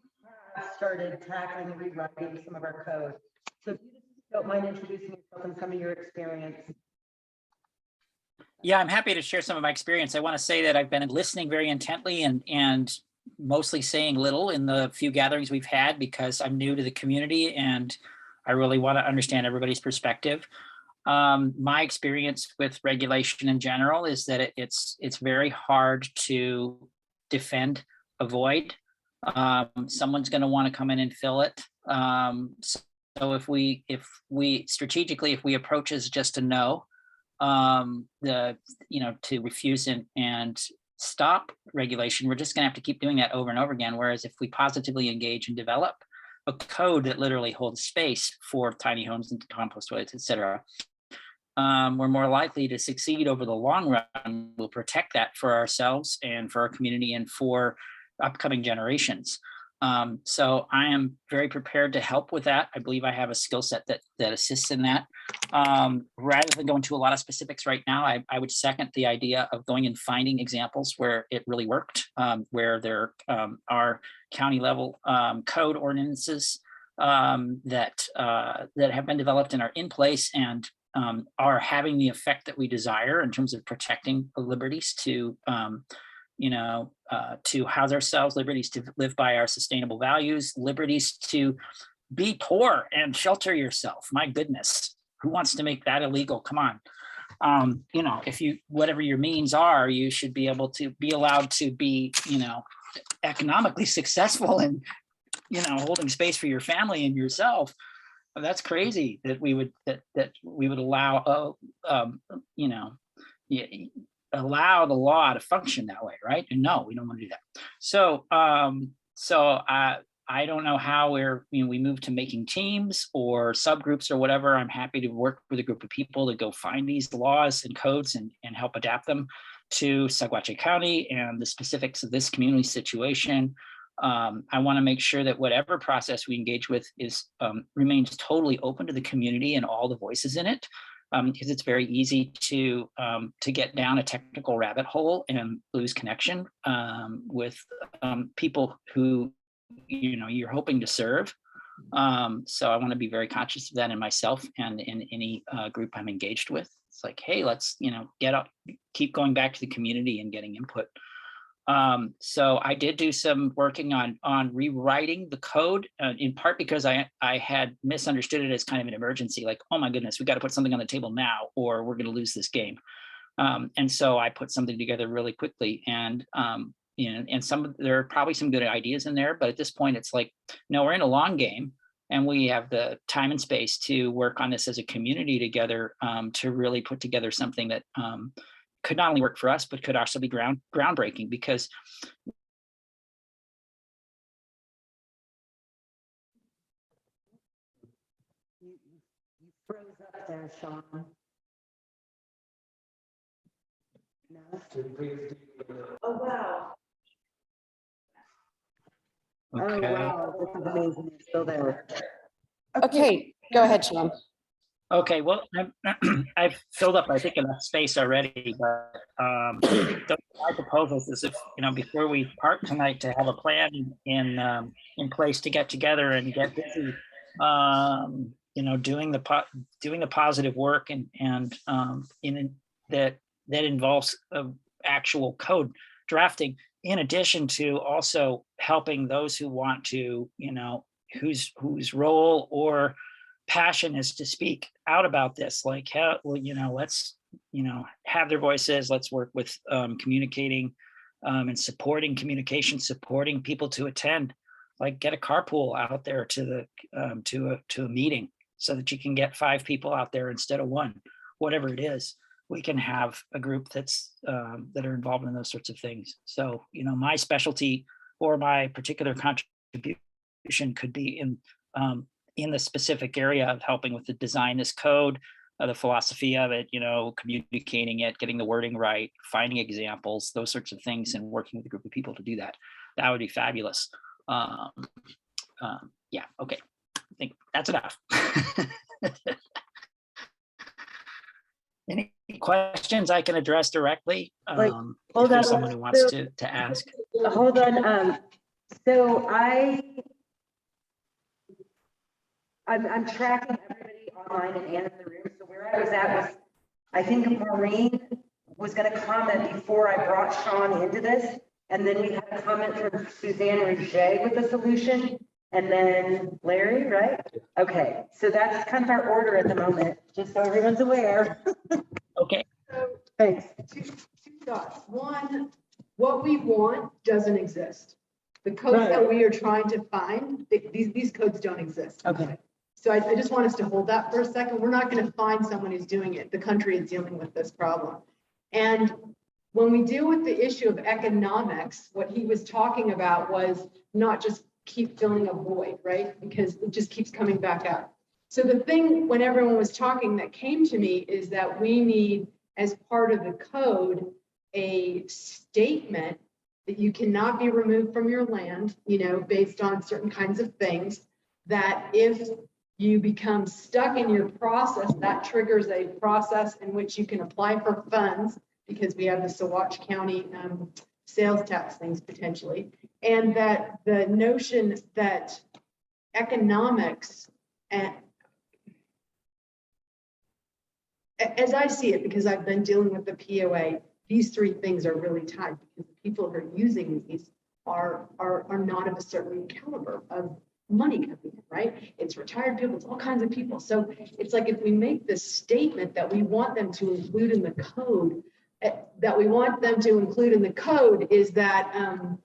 have started tackling and rewriting some of our code. So if you just don't mind introducing yourself and some of your experience. Yeah, I'm happy to share some of my experience. I want to say that I've been listening very intently and mostly saying little in the few gatherings we've had because I'm new to the community and I really want to understand everybody's perspective. My experience with regulation in general is that it's very hard to defend, avoid. Someone's going to want to come in and fill it. So if we strategically, if we approach as just a no, to refuse and stop regulation, we're just going to have to keep doing that over and over again. Whereas if we positively engage and develop a code that literally holds space for tiny homes and compost toilets, et cetera, we're more likely to succeed over the long run. We'll protect that for ourselves and for our community and for upcoming generations. So I am very prepared to help with that. I believe I have a skill set that assists in that. Rather than go into a lot of specifics right now, I would second the idea of going and finding examples where it really worked, where there are county level code ordinances that have been developed and are in place and are having the effect that we desire in terms of protecting the liberties to to house ourselves, liberties to live by our sustainable values, liberties to be poor and shelter yourself. My goodness, who wants to make that illegal? Come on. If you, whatever your means are, you should be able to be allowed to be, economically successful and, holding space for your family and yourself. That's crazy that we would, that we would allow, allow the law to function that way, right? And no, we don't want to do that. So, I don't know how we move to making teams or subgroups or whatever. I'm happy to work with a group of people to go find these laws and codes and help adapt them to Saguache County and the specifics of this community situation. I want to make sure that whatever process we engage with remains totally open to the community and all the voices in it. Because it's very easy to get down a technical rabbit hole and lose connection with people who you're hoping to serve. So I want to be very conscious of that in myself and in any group I'm engaged with. It's like, hey, let's get up, keep going back to the community and getting input. So I did do some working on rewriting the code, in part because I had misunderstood it as kind of an emergency, like, oh my goodness, we got to put something on the table now, or we're going to lose this game. And so I put something together really quickly, and there are probably some good ideas in there, but at this point, it's like, no, we're in a long game, and we have the time and space to work on this as a community together to really put together something that could not only work for us, but could also be groundbreaking, because You froze up there, Sean. No? Oh, wow. Oh, okay. wow, this is amazing. You're still there. Okay, go ahead, Sean. Okay, well, I've filled up, I think, enough space already, but my proposals is if, before we part tonight, to have a plan in place to get together and get busy, doing the positive work and that involves actual code drafting in addition to also helping those who want to, whose role or passion is to speak out about this, like how, well, let's, have their voices, let's work with communicating and supporting communication, supporting people to attend, like get a carpool out there to a meeting so that you can get 5 people out there instead of 1, whatever it is. We can have a group that's that are involved in those sorts of things. So, my specialty or my particular contribution could be in the specific area of helping with the design this code, the philosophy of it, communicating it, getting the wording right, finding examples, those sorts of things, and working with a group of people to do that. That would be fabulous. Yeah, okay. I think that's enough. Any questions I can address directly? Like, If hold there's on, someone who wants so- to ask. Hold on, so I'm tracking everybody online and in the room, so where I was at was, I think Maureen was gonna comment before I brought Sean into this, and then we had a comment from Suzanne Rouget with the solution, and then Larry, right? Okay, so that's kind of our order at the moment, just so everyone's aware. Okay. Thanks. Two thoughts. One, what we want doesn't exist. The codes that we are trying to find, these codes don't exist. Okay. So I just want us to hold that for a second. We're not going to find someone who's doing it. The country is dealing with this problem. And when we deal with the issue of economics, what he was talking about was not just keep filling a void, right? Because it just keeps coming back up. So the thing when everyone was talking that came to me is that we need, as part of the code, a statement that you cannot be removed from your land, based on certain kinds of things, that if you become stuck in your process, that triggers a process in which you can apply for funds, because we have the Saguache County sales tax things potentially, and that the notion that economics, and as I see it, because I've been dealing with the POA, these 3 things are really tied, because the people who are using these are not of a certain caliber of money coming in, right? It's retired people, it's all kinds of people. So it's like, if we make this statement that we want them to include in the code, is that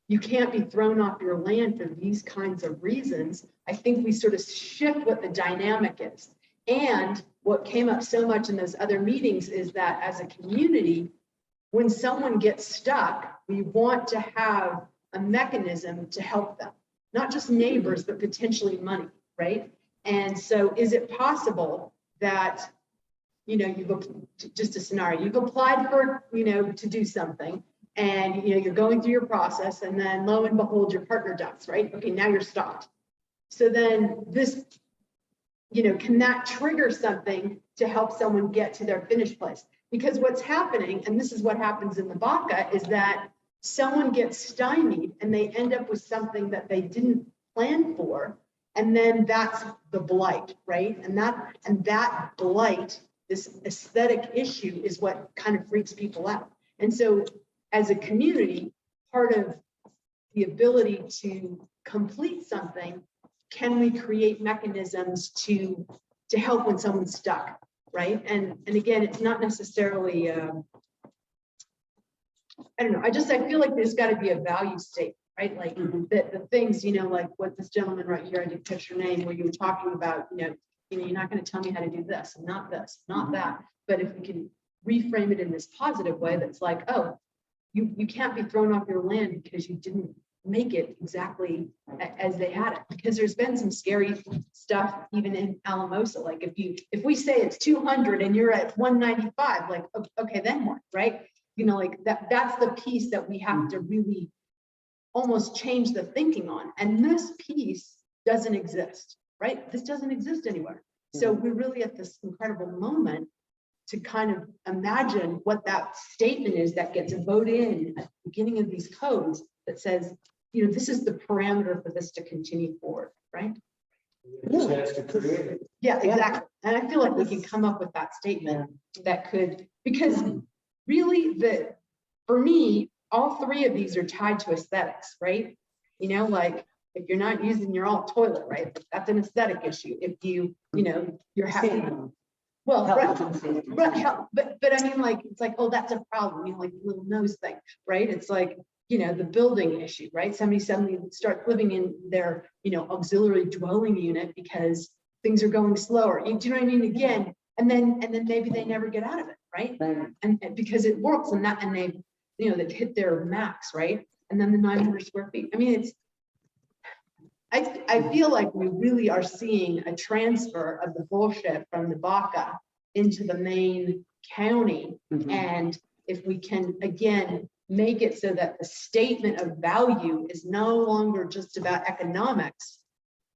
you can't be thrown off your land for these kinds of reasons. I think we sort of shift what the dynamic is. And what came up so much in those other meetings is that as a community, when someone gets stuck, we want to have a mechanism to help them. Not just neighbors, but potentially money, right? And so is it possible that, just a scenario, you've applied for, to do something, and, you're going through your process, and then lo and behold, your partner dies, right? Okay, now you're stopped. So then this, can that trigger something to help someone get to their finish place? Because what's happening, and this is what happens in the BACA, is that someone gets stymied and they end up with something that they didn't plan for. And then that's the blight, right? And that blight, this aesthetic issue, is what kind of freaks people out. And so as a community, part of the ability to complete something, can we create mechanisms to help when someone's stuck, right? And again, it's not necessarily, I don't know. I feel like there's got to be a value statement, right? Like the things, like what this gentleman right here, I didn't catch your name, where you were talking about, you're not going to tell me how to do this, and not this, not that. But if we can reframe it in this positive way, that's like, oh, you can't be thrown off your land because you didn't make it exactly as they had it. Because there's been some scary stuff even in Alamosa. Like if we say it's 200 and you're at 195, like, okay, then what, right? Like that's the piece that we have to really almost change the thinking on. And this piece doesn't exist, right? This doesn't exist anywhere. So we're really at this incredible moment to kind of imagine what that statement is that gets voted in at the beginning of these codes that says, this is the parameter for this to continue forward, right? Yeah, exactly. And I feel like we can come up with that statement that could, because really for me, all three of these are tied to aesthetics, right? You know, like if you're not using your alt toilet, right, that's an aesthetic issue. If you know, you're having, well, right, but I mean, like, it's like, oh, that's a problem, you know, like the little nose thing, right? It's like, you know, the building issue, right? Somebody suddenly starts living in their, you know, auxiliary dwelling unit because things are going slower. Do you know what I mean? Again, and then maybe they never get out of it, right? And because it works and they, you know, they've hit their max, right? And then the 900 square feet. I mean, I feel like we really are seeing a transfer of the bullshit from the Baca into the main county. And if we can, again, make it so that the statement of value is no longer just about economics,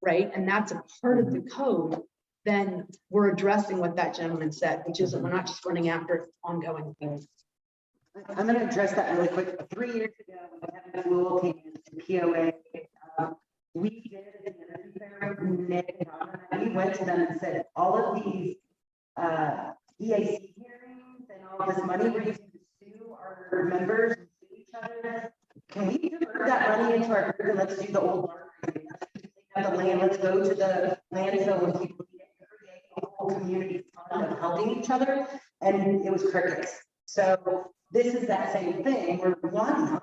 right? And that's a part of the code, then we're addressing what that gentleman said, which is that we're not just running after ongoing things. I'm going to address that really quick. 3 years ago, we had a rule came into POA. We did we went to them and said, all of these EAC hearings and all this money we're using to sue our members and sue each other, can we divert that money into our group and let's do the old marketing? The land, let's go to the landfill when people need it, create a whole community fund of helping each other, and it was crickets. So this is that same thing. Why not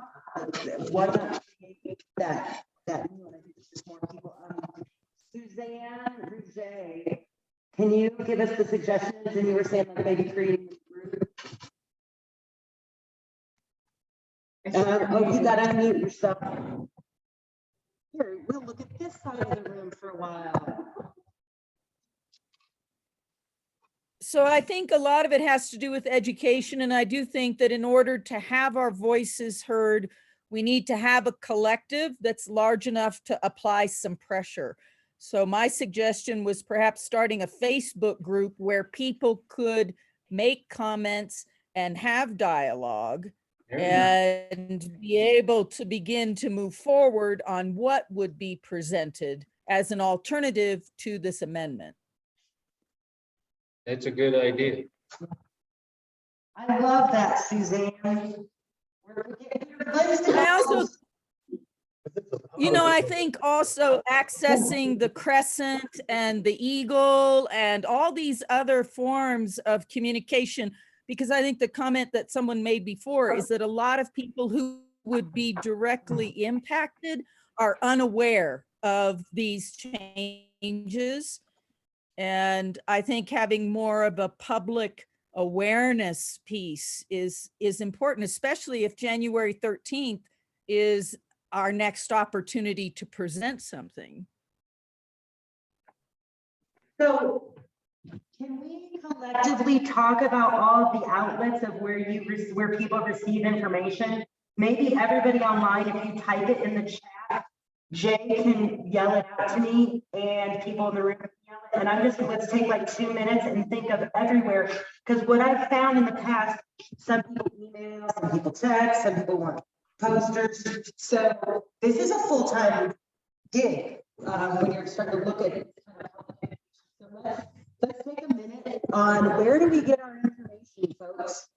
create that new one? I think it's just more people. Suzanne Rouget, can you give us the suggestions? And you were saying like maybe creating a group. Oh, you got to unmute yourself. Here, we'll look at this side of the room for a while. So I think a lot of it has to do with education. And I do think that in order to have our voices heard, we need to have a collective that's large enough to apply some pressure. So my suggestion was perhaps starting a Facebook group where people could make comments and have dialogue and be able to begin to move forward on what would be presented as an alternative to this amendment. That's a good idea. I love that, Suzanne. I also, you know, I think also accessing the crescent and the eagle and all these other forms of communication, because I think the comment that someone made before is that a lot of people who would be directly impacted are unaware of these changes. And I think having more of a public awareness piece is important, especially if January 13th is our next opportunity to present something. So can we collectively talk about all of the outlets of where people receive information? Maybe everybody online, if you type it in the chat, Jay can yell it out to me and people in the room can yell it. And I'm just, let's take like 2 minutes and think of everywhere. Because what I've found in the past, some people email, some people text, some people want posters. So this is a full-time gig when you're starting to look at it. So let's take a minute on where do we get our information, folks?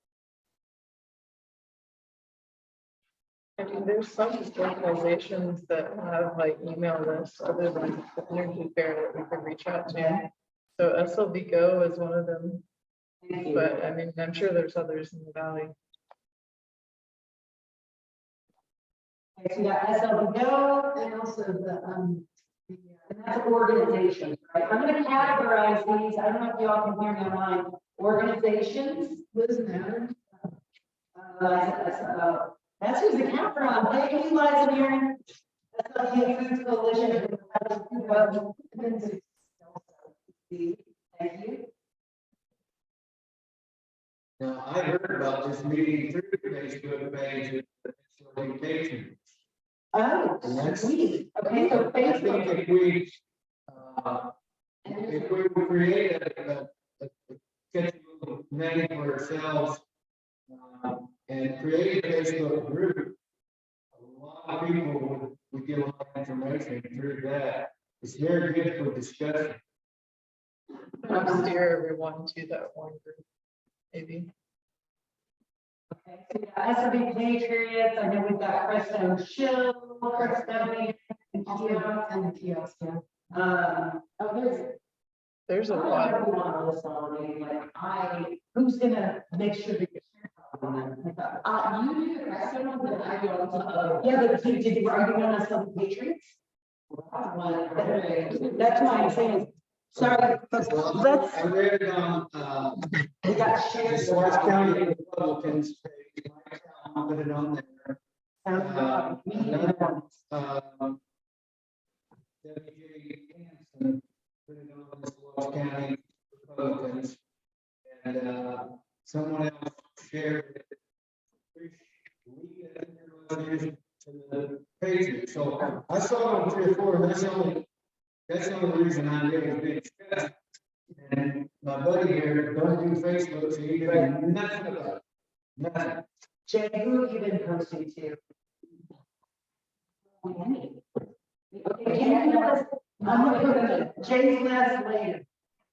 I mean, there's some organizations that have like email lists other than the Energy Fair that we could reach out to. So SLV Go is one of them. But I mean, I'm sure there's others in the valley. Okay, so we got SLV Go and also and that's organizations, right? I'm going to categorize these. I don't know if y'all can hear me online. Organizations, listen, that's who's the camera on. Thank you, Liza Murin. That's the Food Coalition. Thank you. Now, I heard about this meeting through the Facebook page of Sanitation. Oh, sweet. Okay, so I think Facebook. if we would create a name for ourselves and create a Facebook group, a lot of people would get a lot of information through that. It's very good for discussion. I'll steer everyone to that one group, maybe. Okay, so yeah, SRB Patriots, I know we've got Crestone Shill, Crestone, and Kiosk, yeah. Oh, There's a I lot. don't know on this already, like, who's gonna make sure that you're. You do the Crestone one, but I do all the. Yeah, but are you gonna sell the Patriots? That's why I'm saying, sorry, but let's, I read it on, we got the shared. Swartz County Republicans page, my town put it on there. Another, W.J. Hanson put it on the Swartz County Republicans. And, someone else shared it. We, I think it was, to the Patriots. So I saw it on 3 or 4, and that's the only reason I did it. Big discussed. And my buddy here don't do Facebook, so he knows nothing about it. Nothing. Jay, who have you been posting to? Okay, can you give us, I'm gonna put Jay's last later.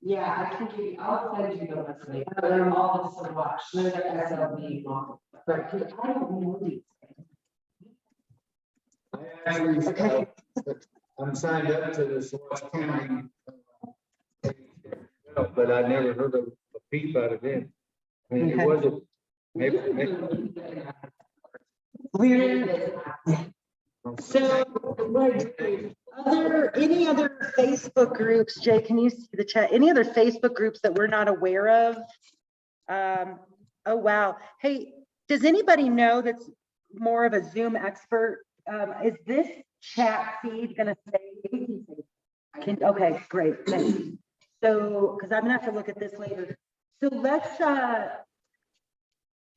Yeah, I can give you, I'll send you the list later. They're all the watch. They're the SLB model. But 'cause I don't know these. I actually, I'm signed up to the Swartz County. But I never heard of a peep out of them. I mean, it wasn't, maybe. So, any other Facebook groups, Jay, can you see the chat? Any other Facebook groups that we're not aware of? Oh, wow. Hey, does anybody know that's more of a Zoom expert? Is this chat feed gonna say? Okay, great. Thanks. So, because I'm gonna have to look at this later. So let's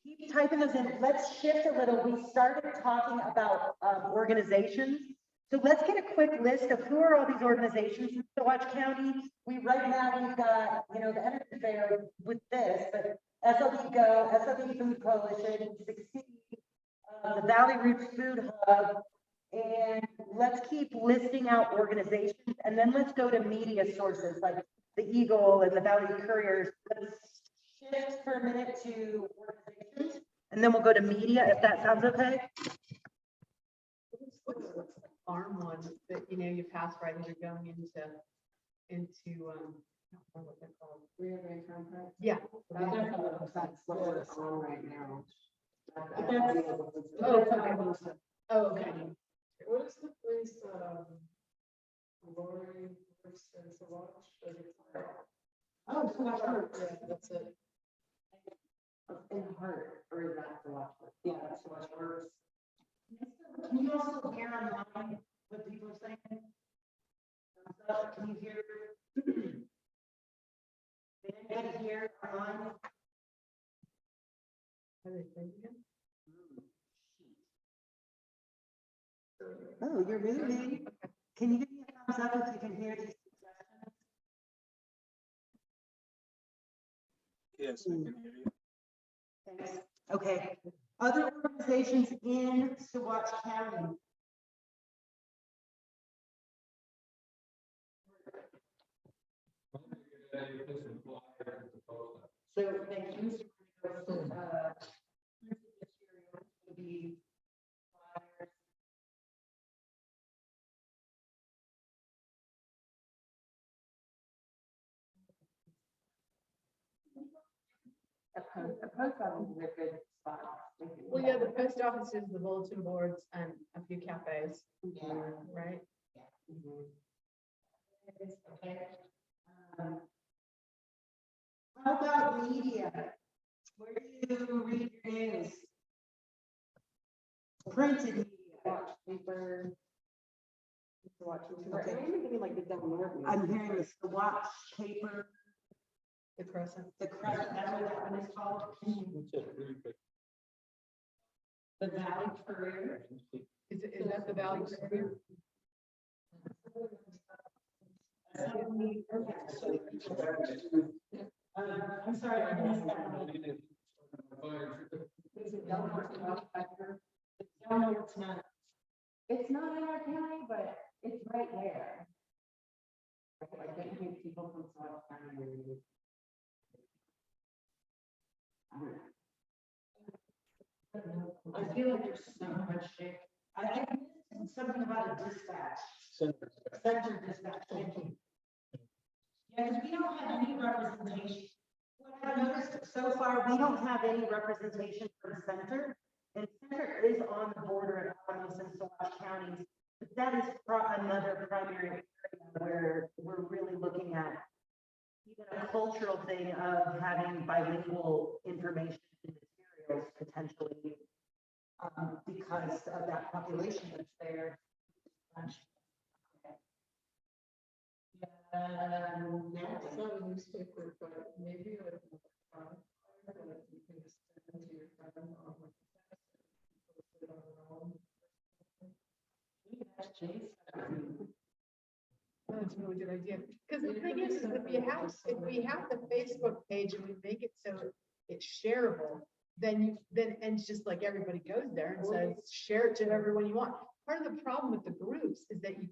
keep typing those in. Let's shift a little. We started talking about organizations. So let's get a quick list of who are all these organizations in Saguache County. Right now we've got, the Energy Fair with this, but SLB Go, SLB Food Coalition, Succeed, the Valley Roots Food Hub, and let's keep listing out organizations, and then let's go to media sources like the Eagle and the Valley Couriers. Let's shift for a minute to organizations, and then we'll go to media, if that sounds okay. Farm one that, you pass right as you're going into, I don't know what they're called. Rio Grande Compact. Yeah. That's what it's on right now. Oh, okay. Oh, okay. What is the place, Lori works in Saguache? Oh, Saguache, yeah, that's it. In the heart, or is that the watch? Yeah, that's the watch works. Can you also hear online what people are saying? Can you hear? Can anybody hear online? Oh, you're moving. Can you give me a thumbs up if you can hear these suggestions? Yes, I can hear you. Thanks. Okay. Other organizations in Saguache County. So thank you. A post office is a good spot. Well, yeah, the post offices, the bulletin boards, and a few cafes. Yeah. Right? Okay. How about media? Where do you read your news? Printed media. Paper. Okay. Like the double north. I'm hearing the Saguache paper, The Crescent. the Crescent, that's what that one is called. The Valley Courier. Is that the Valley Courier? I'm sorry, I missed that one. No, it's not. It's not in our county, but it's right there. I don't think people from South County. I feel like there's so much shit. I missed something about a dispatch, center dispatch, thank you. Yeah, because we don't have any representation. What I've noticed so far, we don't have any representation for the center. And center is on the border of Alamos and Saguache counties. But that is another primary area where we're really looking at even a cultural thing of having bilingual information and materials potentially because of that population that's there. It's not a newspaper, but maybe like you can just send to your friend on like post it on their own. That's a really good idea. Because the thing is if we have the Facebook page and we make it so it's shareable, then it's just like everybody goes there and says, share it to everyone you want. Part of the problem with the groups is that you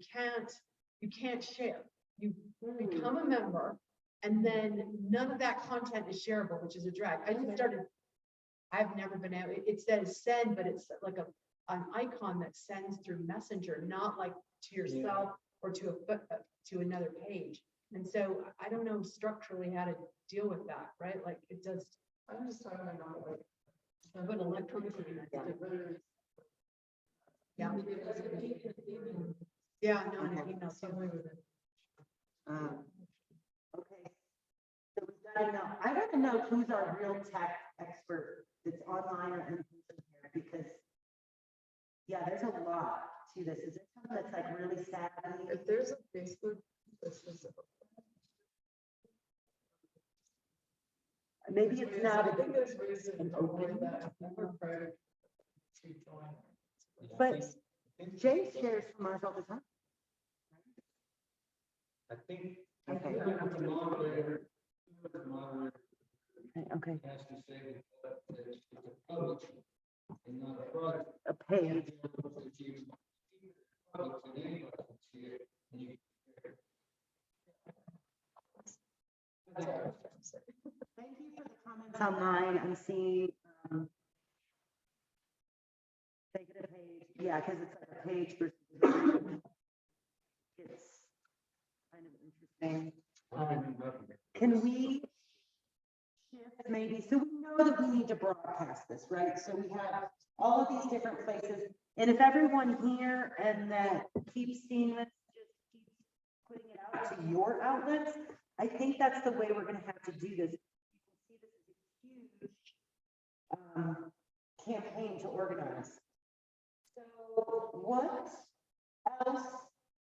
can't share. You become a member and then none of that content is shareable, which is a drag. I've never been able, it says send, but it's like an icon that sends through Messenger, not like to yourself or to another page. And so I don't know structurally how to deal with that, right? Like it does. I'm just talking about like. But electronically, yeah. Yeah, no, and an email too. Okay. So we've got to know, I want to know who's our real tech expert that's online or in person here, because yeah, there's a lot to this. Is it something that's like really savvy? If there's a Facebook, this is. Maybe it's not. I think there's ways to open that. To join. But Jay shares from ours all the time. I think. Okay. The moderator. Okay. Has to say that it's a public and not a private. A page. Thank you for the comments online. I'm seeing, take it a page. Yeah, because it's like a page versus a group. It's kind of interesting. Can we shift maybe, so we know that we need to broadcast this, right? So we have all of these different places. And if everyone here and that keeps seeing this, just keeps putting it out to your outlets, I think that's the way we're going to have to do this. You can see this is a huge campaign to organize. So what else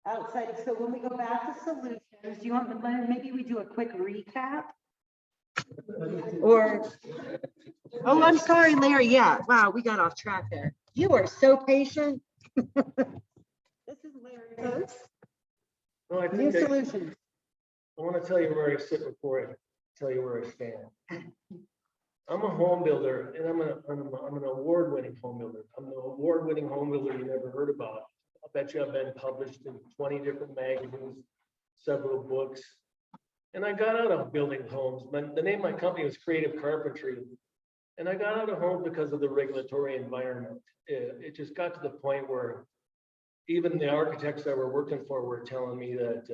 outside of, so when we go back to solutions, do you want, maybe we do a quick recap? Or, oh, I'm sorry, Larry. Yeah, wow, we got off track there. You are so patient. This is Larry Coates. Well, I New think solutions. I want to tell you where I sit before I tell you where I stand. I'm a home builder, and I'm an award-winning home builder. I'm the award-winning home builder you never heard about. I bet you I've been published in 20 different magazines, several books. And I got out of building homes. The name of my company was Creative Carpentry. And I got out of homes because of the regulatory environment. It just got to the point where even the architects that were working for were telling me that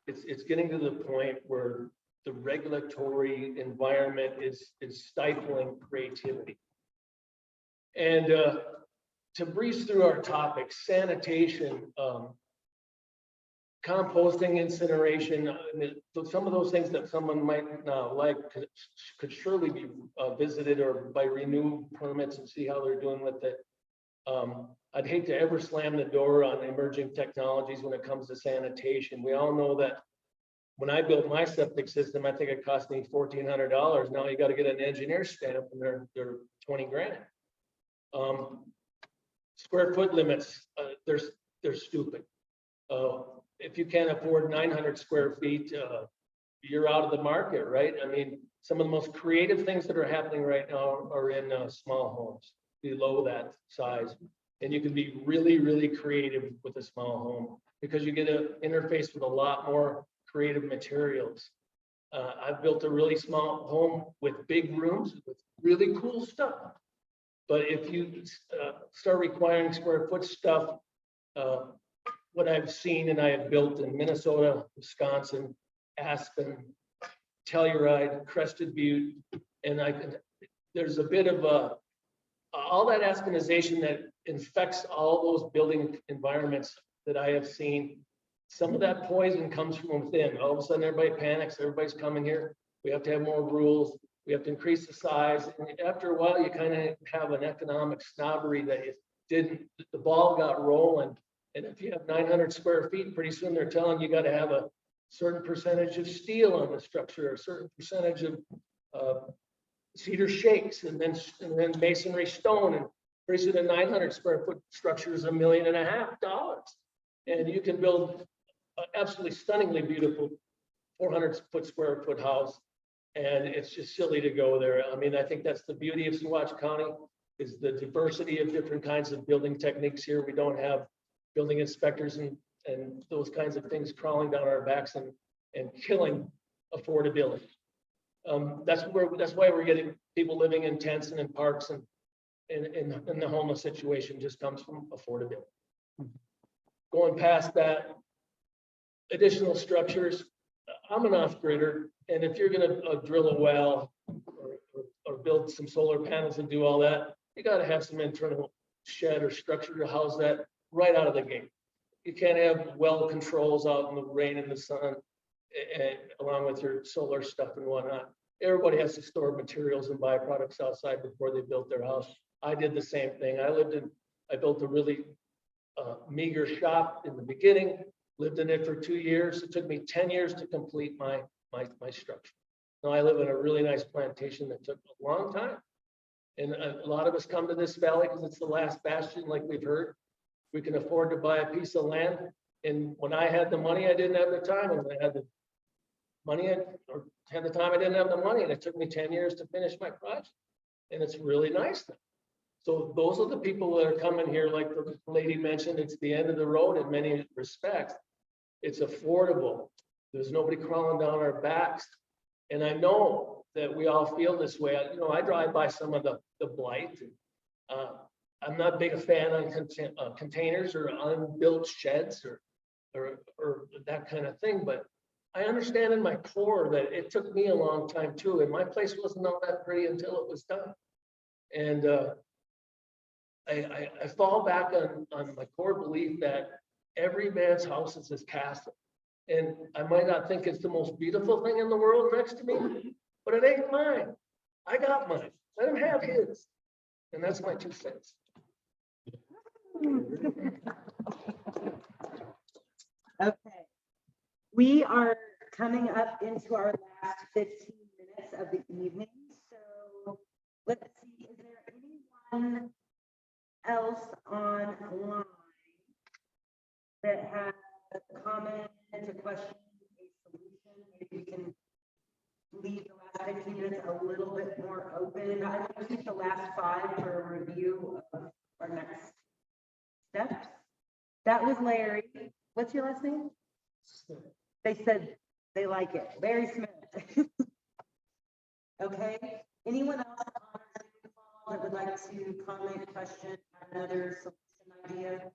it's getting to the point where the regulatory environment is stifling creativity. And to breeze through our topics, sanitation, composting, incineration, some of those things that someone might not like could surely be visited or by renew permits and see how they're doing with it. I'd hate to ever slam the door on emerging technologies when it comes to sanitation. We all know that when I built my septic system, I think it cost me $1,400. Now you got to get an engineer stamp and they're 20 grand. Square foot limits, they're stupid. If you can't afford 900 square feet, you're out of the market, right? I mean, some of the most creative things that are happening right now are in small homes below that size. And you can be really, really creative with a small home because you get to interface with a lot more creative materials. I've built a really small home with big rooms with really cool stuff. But if you start requiring square foot stuff, what I've seen and I have built in Minnesota, Wisconsin, Aspen, Telluride, Crested Butte, and there's a bit of all that aspenization that infects all those building environments that I have seen. Some of that poison comes from within. All of a sudden, everybody panics. Everybody's coming here. We have to have more rules. We have to increase the size. And after a while, you kind of have an economic snobbery that it didn't. The ball got rolling. And if you have 900 square feet, pretty soon they're telling you got to have a certain percentage of steel on the structure, a certain percentage of cedar shakes, and then masonry stone. And pretty soon a 900 square foot structure is $1.5 million. And you can build an absolutely stunningly beautiful 400 square foot house. And it's just silly to go there. I mean, I think that's the beauty of Saguache County, is the diversity of different kinds of building techniques here. We don't have building inspectors and those kinds of things crawling down our backs and killing affordability. That's why we're getting people living in tents and in parks, and in the homeless situation just comes from affordability. Going past that, additional structures, I'm an off-gridder, and if you're gonna drill a well or build some solar panels and do all that, you gotta have some internal shed or structure to house that right out of the gate. You can't have well controls out in the rain and the sun, and along with your solar stuff and whatnot. Everybody has to store materials and byproducts outside before they built their house. I did the same thing. I built a really meager shop in the beginning, lived in it for 2 years. It took me 10 years to complete my structure. Now I live in a really nice plantation that took a long time. And a lot of us come to this valley because it's the last bastion, like we've heard. We can afford to buy a piece of land. And when I had the money, I didn't have the time. And when I had the money, or had the time, I didn't have the money. And it took me 10 years to finish my project. And it's really nice now. So those are the people that are coming here, like the lady mentioned, it's the end of the road in many respects. It's affordable. There's nobody crawling down our backs. And I know that we all feel this way. I drive by some of the blight. I'm not big a fan on containers or unbuilt sheds or that kind of thing, but I understand in my core that it took me a long time too, and my place wasn't all that pretty until it was done. And I fall back on my core belief that every man's house is his castle. And I might not think it's the most beautiful thing in the world next to me, but it ain't mine. I got mine. Let him have his. And that's my 2 cents. Okay. We are coming up into our last 15 minutes of the evening. So let's see, is there anyone else online that has a comment, a question, a solution? Maybe we can leave the last 15 minutes a little bit more open. I will keep the last 5 for a review of our next steps. That was Larry. What's your last name? They said they like it. Larry Smith. Okay. Anyone else on the call that would like to comment, question, have another solution idea?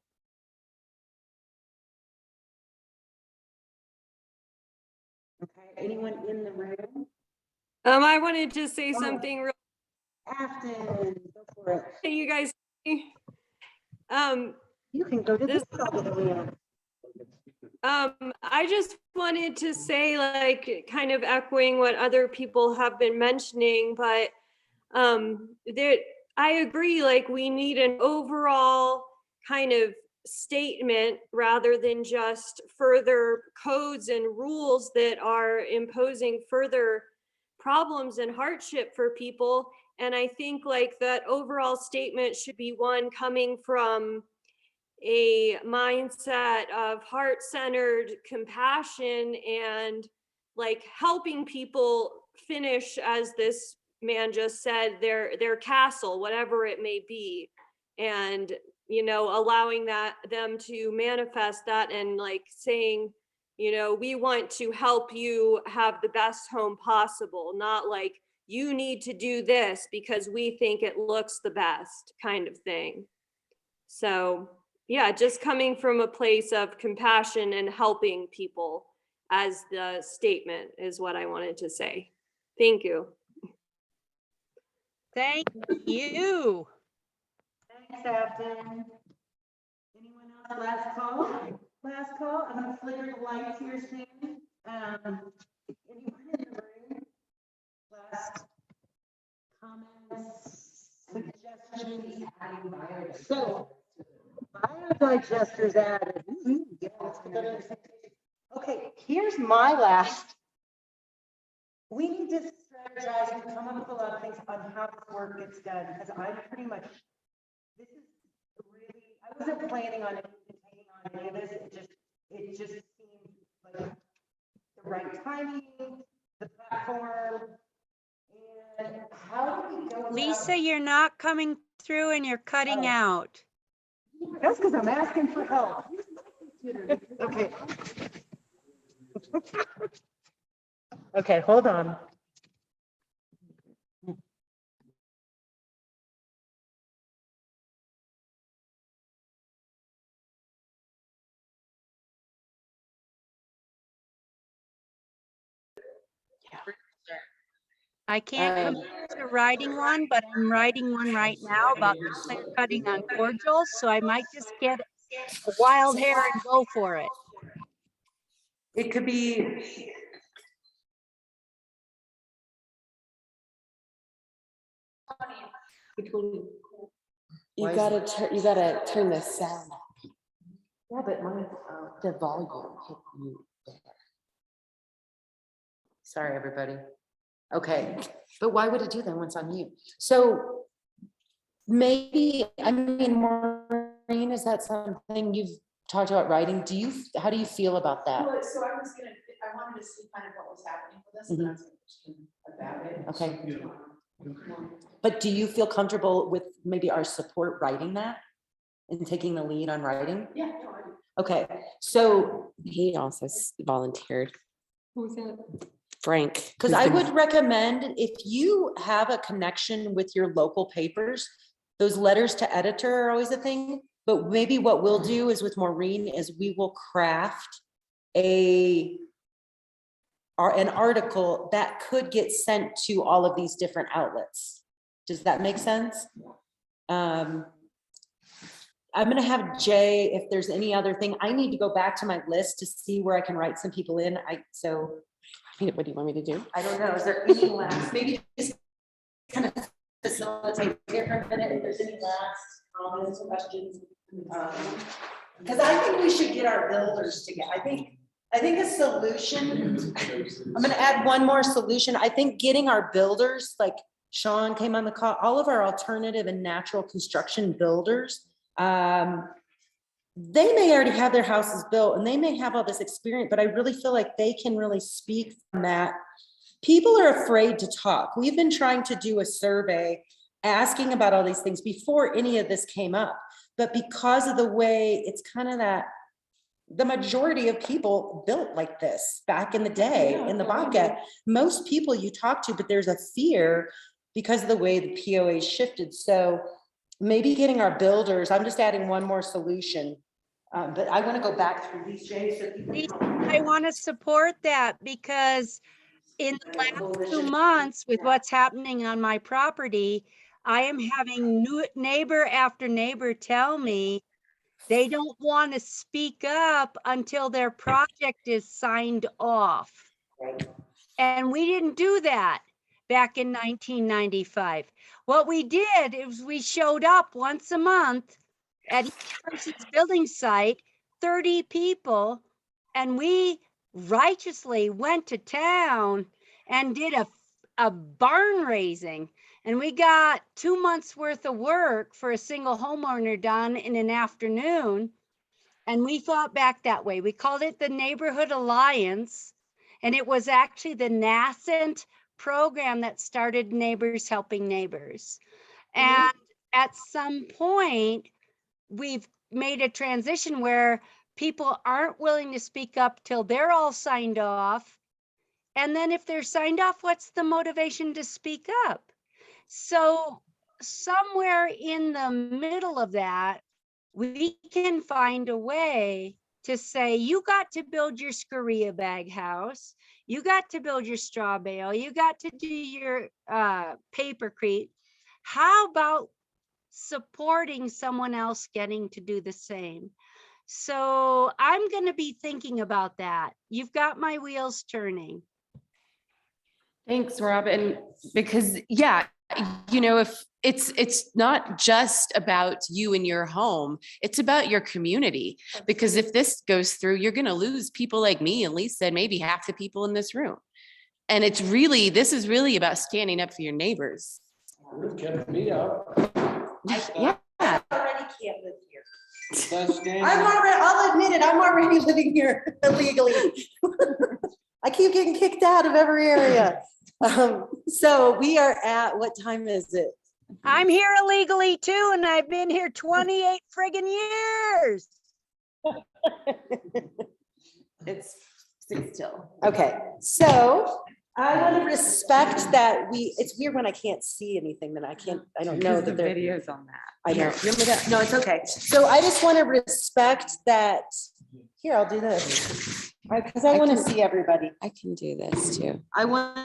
Okay. Anyone in the room? I wanted to say something real. Afton, go for it. Hey, you guys. You can go to this side of the room. I just wanted to say, like, kind of echoing what other people have been mentioning, but I agree, like, we need an overall kind of statement rather than just further codes and rules that are imposing further problems and hardship for people. And I think like that overall statement should be one coming from a mindset of heart-centered compassion and like helping people finish, as this man just said, their castle, whatever it may be, and allowing them to manifest that, and like saying, we want to help you have the best home possible, not like you need to do this because we think it looks the best, kind of thing. So yeah, just coming from a place of compassion and helping people as the statement is what I wanted to say. Thank you. Thank you. Thanks, Afton. Anyone else? Last call? Last call? I'm gonna flicker the lights here soon. Anyone in the room? Last comments, suggestions? So, biodigesters added. Ooh, yeah, let's put that in the same page. Okay, here's my last. We need to strategize and come up with a lot of things on how this work gets done, because I'm pretty much, this is really, I wasn't planning on taking on any of this, it just seemed like the right timing, the platform, and how do we go about- Lisa, you're not coming through and you're cutting out. That's because I'm asking for help. Okay. Okay, hold on. I can't commit to writing one, but I'm writing one right now about the clear cutting on cordials, so I might just get a wild hair and go for it. It could be. You gotta turn the sound up. Yeah, but my, The volume hit you there. Sorry, everybody. Okay, but why would it do that once on you? So maybe, I mean, Maureen, is that something you've talked about writing? How do you feel about that? Well, so I wanted to see kind of what was happening with this, and that's about it. Okay. But do you feel comfortable with maybe our support writing that and taking the lead on writing? Yeah. No, I do. Okay, so he also volunteered. Who's that? Frank. Because I would recommend, if you have a connection with your local papers, those letters to editor are always a thing. But maybe what we'll do is with Maureen is we will craft an article that could get sent to all of these different outlets. Does that make sense? I'm gonna have Jay, if there's any other thing, I need to go back to my list to see where I can write some people in. What do you want me to do? I don't know. Is there any last, maybe just kind of facilitate here for a minute, if there's any last comments or questions? Because I think we should get our builders together. I think a solution, I'm gonna add one more solution. I think getting our builders, like Sean came on the call, all of our alternative and natural construction builders, they may already have their houses built and they may have all this experience, but I really feel like they can really speak from that. People are afraid to talk. We've been trying to do a survey asking about all these things before any of this came up. But because of the way it's kind of that, the majority of people built like this back in the day in the Bobcat. Most people you talk to, but there's a fear because of the way the POA shifted. So maybe getting our builders, I'm just adding one more solution, but I want to go back through these, Jay. So I want to support that because in the last 2 months with what's happening on my property, I am having new neighbor after neighbor tell me they don't want to speak up until their project is signed off. And we didn't do that back in 1995. What we did is we showed up once a month at each person's building site, 30 people, and we righteously went to town and did a barn raising. And we got 2 months worth of work for a single homeowner done in an afternoon. And we thought back that way. We called it the Neighborhood Alliance. And it was actually the nascent program that started Neighbors Helping Neighbors. And at some point, we've made a transition where people aren't willing to speak up till they're all signed off. And then if they're signed off, what's the motivation to speak up? So somewhere in the middle of that, we can find a way to say, you got to build your Scoria bag house, you got to build your straw bale, you got to do your papercrete. How about supporting someone else getting to do the same? So I'm going to be thinking about that. You've got my wheels turning. Thanks, Robin, because yeah, you know, if it's not just about you and your home, it's about your community. Because if this goes through, you're going to lose people like me and Lisa and maybe half the people in this room. And this is really about standing up for your neighbors. You've kept me out. Yeah. I already can't live here. I'll admit it, I'm already living here illegally. I keep getting kicked out of every area. So we are at, what time is it? I'm here illegally too, and I've been here 28 friggin' years. It's 6 till. Okay, so I want to respect that it's weird when I can't see anything, that I don't know that there. Videos on that. I know. No, it's okay. So I just want to respect that. Here, I'll do this. Because I want to see everybody. I can do this too. I want.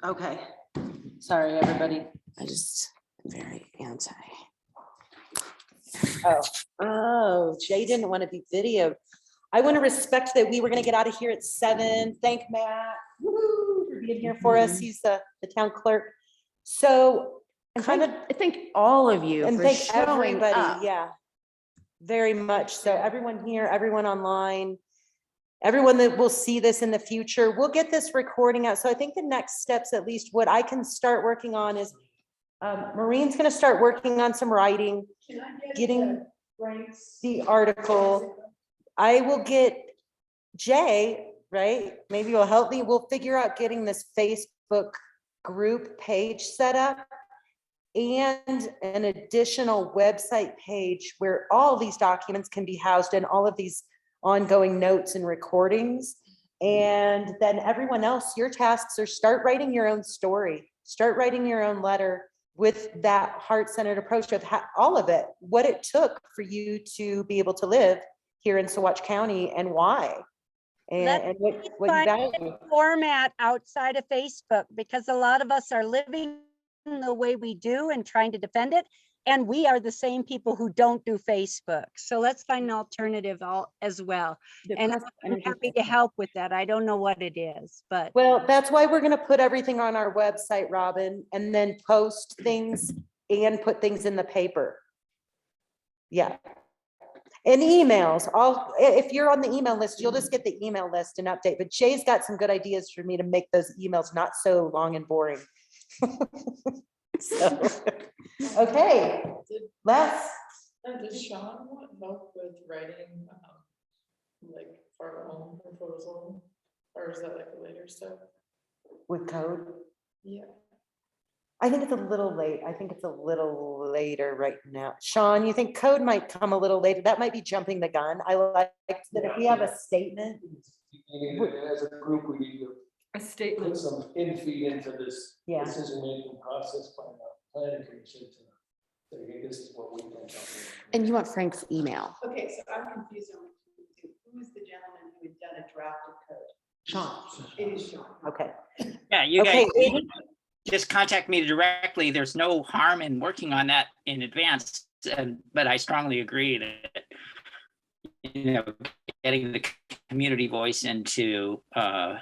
Okay. Sorry, everybody. I just am very anti. Oh, Jay didn't want to be videoed. I want to respect that we were going to get out of here at 7. Thank Matt for being here for us. He's the town clerk. So I thank all of you and for thank showing everybody. up. Yeah, very much. So everyone here, everyone online, everyone that will see this in the future, we'll get this recording out. So I think the next steps, at least what I can start working on is Maureen's going to start working on some writing, getting the article. I will get Jay, right? Maybe you'll help me. We'll figure out getting this Facebook group page set up and an additional website page where all these documents can be housed and all of these ongoing notes and recordings. And then everyone else, your tasks are start writing your own story, start writing your own letter with that heart-centered approach of all of it, what it took for you to be able to live here in Saguache County and why. And what you value. Format outside of Facebook, because a lot of us are living the way we do and trying to defend it. And we are the same people who don't do Facebook. So let's find an alternative as well. And I'm happy to help with that. I don't know what it is, but. Well, that's why we're going to put everything on our website, Robin, and then post things and put things in the paper. Yeah. And emails, if you're on the email list, you'll just get the email list and update. But Jay's got some good ideas for me to make those emails not so long and boring. So, okay, Les. Does Sean want help with writing, like for our own proposal, or is that like a later step? With code? Yeah. I think it's a little late. I think it's a little later right now. Sean, you think code might come a little later? That might be jumping the gun. I like that if we have a statement. As a group, we need to A statement. put some infeed into this Yeah. decision-making process by the planning commission to say, hey, this is what we think. And you want Frank's email. Okay, so I'm confused on who is the gentleman who had done a drafted code? Sean. It is Sean. Okay. Yeah, you Okay, guys just contact me directly. There's no harm in working on that in advance. But I strongly agree that, you know, getting the community voice into, you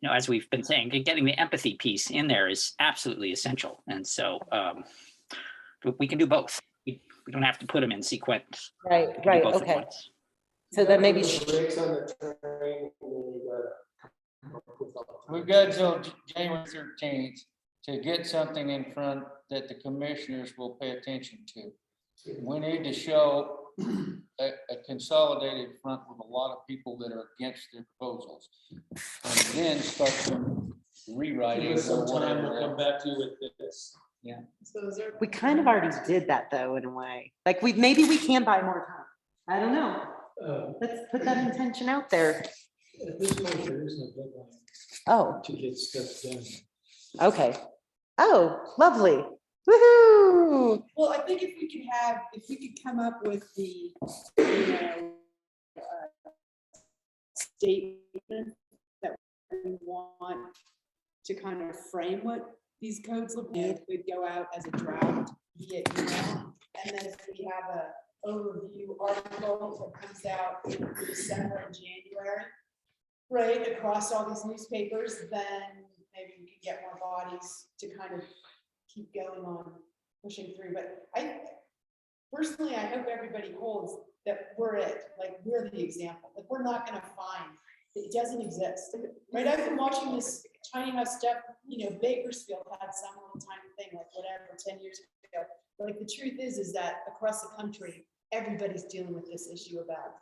know, as we've been saying, getting the empathy piece in there is absolutely essential. And so we can do both. We don't have to put them in sequence. Right, We can do right, both at okay. once. So then maybe. Breaks on the train, and then you gotta. We've got till January 13th to get something in front that the commissioners will pay attention to. We need to show a consolidated front with a lot of people that are against the proposals. And then start some rewriting. Sometime we'll come back to you with this. Yeah. So is there? We kind of already did that though, in a way. Like maybe we can buy more time. I don't know. Let's put that intention out there. At this point, there is no deadline Oh, to get stuff done. okay. Oh, lovely. Woohoo! Well, I think if we could come up with the, you know, statement that we want to kind of frame what these codes look like, would go out as a draft via email. And then if we have a overview article that comes out in December and January, right, across all these newspapers, then maybe we can get more bodies to kind of keep going on pushing through. But I personally, I hope everybody holds that we're it, like we're the example, that we're not gonna find, it doesn't exist, right? I've been watching this tiny house stuff, you know, Bakersfield had some little tiny thing, like whatever, 10 years ago. Like the truth is that across the country, everybody's dealing with this issue about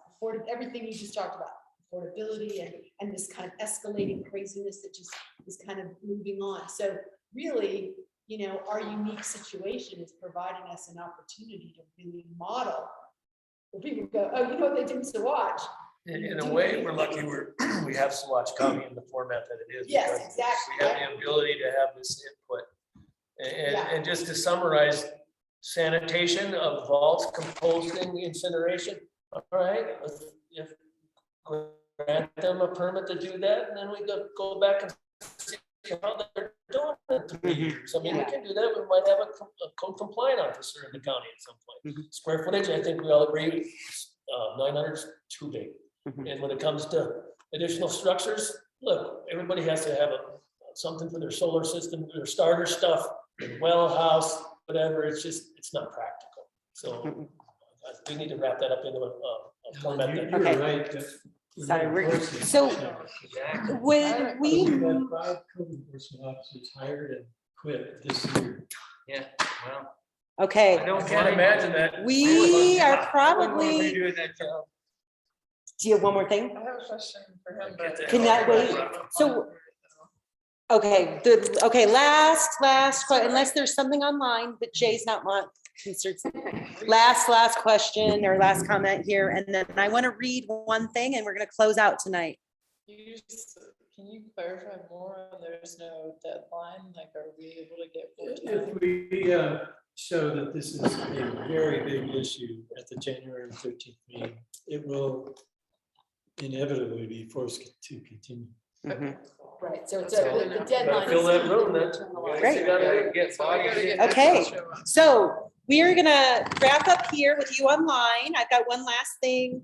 everything you just talked about, affordability and this kind of escalating craziness that just is kind of moving on. So really, you know, our unique situation is providing us an opportunity to really model where people go, oh, you know what they did in Saguache? In a way, we're lucky we have Saguache County in the format that it is. Yes, because exactly. We have the ability to have this input. And just to summarize, sanitation of vaults, composting, incineration. All right, if grant them a permit to do that, and then we go back and see how they're doing in 3 years. I mean, we can do that. We might have a code compliant officer in the county at some point. Square footage, I think we all agree, 900 is too big. And when it comes to additional structures, look, everybody has to have something for their solar system, their starter stuff, their well house, whatever. It's just, it's not practical. So we need to wrap that up into a format. You're right. Sorry, so when we. We've had 5 code enforcement officers hired and quit this year. Yeah, wow. Okay. I can't imagine that. We are probably. Doing that job. Do you have one more thing? I have a question for him, but. Can that wait? So, okay, last, unless there's something online, but Jay's not concerned. Last question or last comment here, and then I want to read one thing and we're going to close out tonight. Can you clarify more? There's no deadline, like are we able to get more If time? we show that this is a very big issue at the January 13th meeting, it will inevitably be forced to continue. Right, so it's the deadline. Fill that room, that's. Great. Get Okay, so we are gonna wrap up here with you online. I've got one last thing.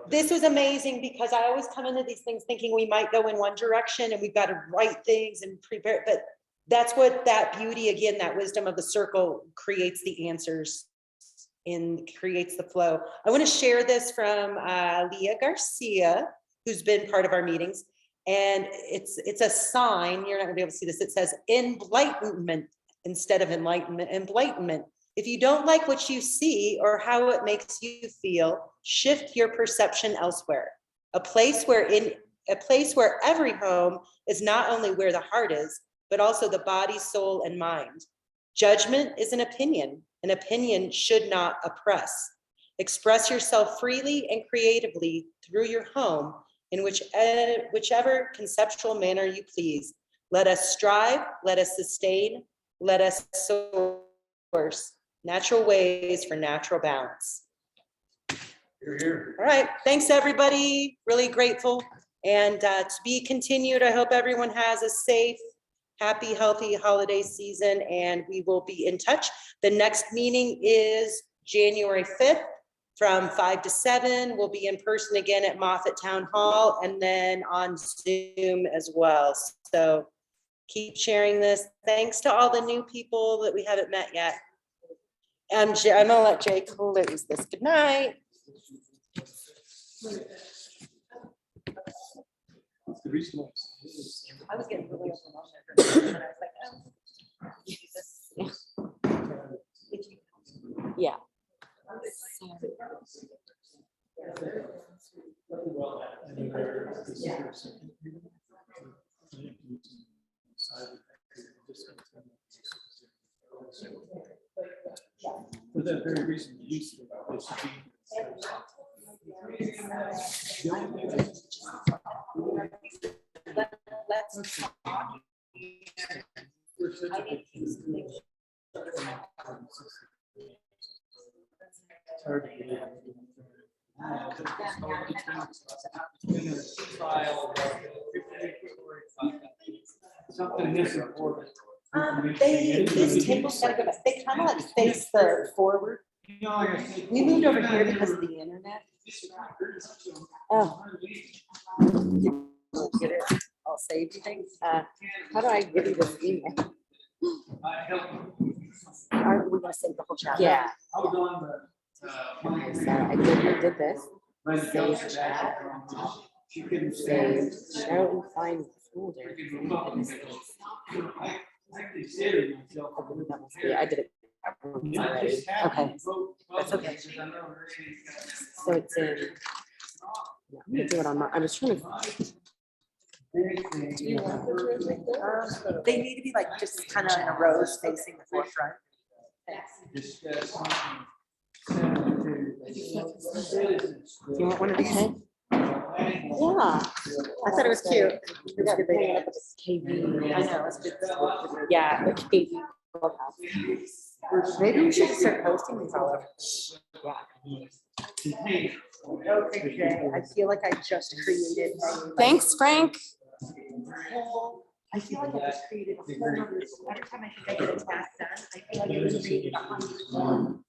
This was amazing because I always come into these things thinking we might go in one direction and we've got to write things and prepare, but that's what that beauty, again, that wisdom of the circle creates the answers and creates the flow. I want to share this from Leah Garcia, who's been part of our meetings. And it's a sign, you're not gonna be able to see this. It says enlightenment instead of enlightenment, enlightenment. If you don't like what you see or how it makes you feel, shift your perception elsewhere. A place where every home is not only where the heart is, but also the body, soul, and mind. Judgment is an opinion. An opinion should not oppress. Express yourself freely and creatively through your home in whichever conceptual manner you please. Let us strive, let us sustain, let us source natural ways for natural balance. You're here. All right, thanks everybody, really grateful. And to be continued, I hope everyone has a safe, happy, healthy holiday season, and we will be in touch. The next meeting is January 5th. From 5 to 7, we'll be in person again at Moffat Town Hall and then on Zoom as well. So keep sharing this. Thanks to all the new people that we haven't met yet. I'm gonna let Jay close this. Good night. The reason I was getting really emotional. Yeah. For that very reason, the use of this should be Let's talk. Something this important. These tables gotta go back. They kind of like face the forward. We moved over here because of the internet. Oh. Get it? I'll save you things. How do I give you this email? Are we gonna save the whole chapter? Yeah. Okay, so I did this. Save chat. Save show and find folder. I did it. Already. Okay. That's okay. So it's in. Yeah, I'm gonna do it on my. I was trying to. Do you want them to do it like this? They need to be like just kind of in a row facing the forefront. Do you want one of these? Yeah, I thought it was cute. It's good they have this KB. I know, it's good. Yeah, the KB. Maybe we should start posting these all over. Yeah. Okay, Jay, I feel like I just created. Thanks, Frank. I feel like I just created a whole other, every time I think I get a task done, I feel like I just created a 100.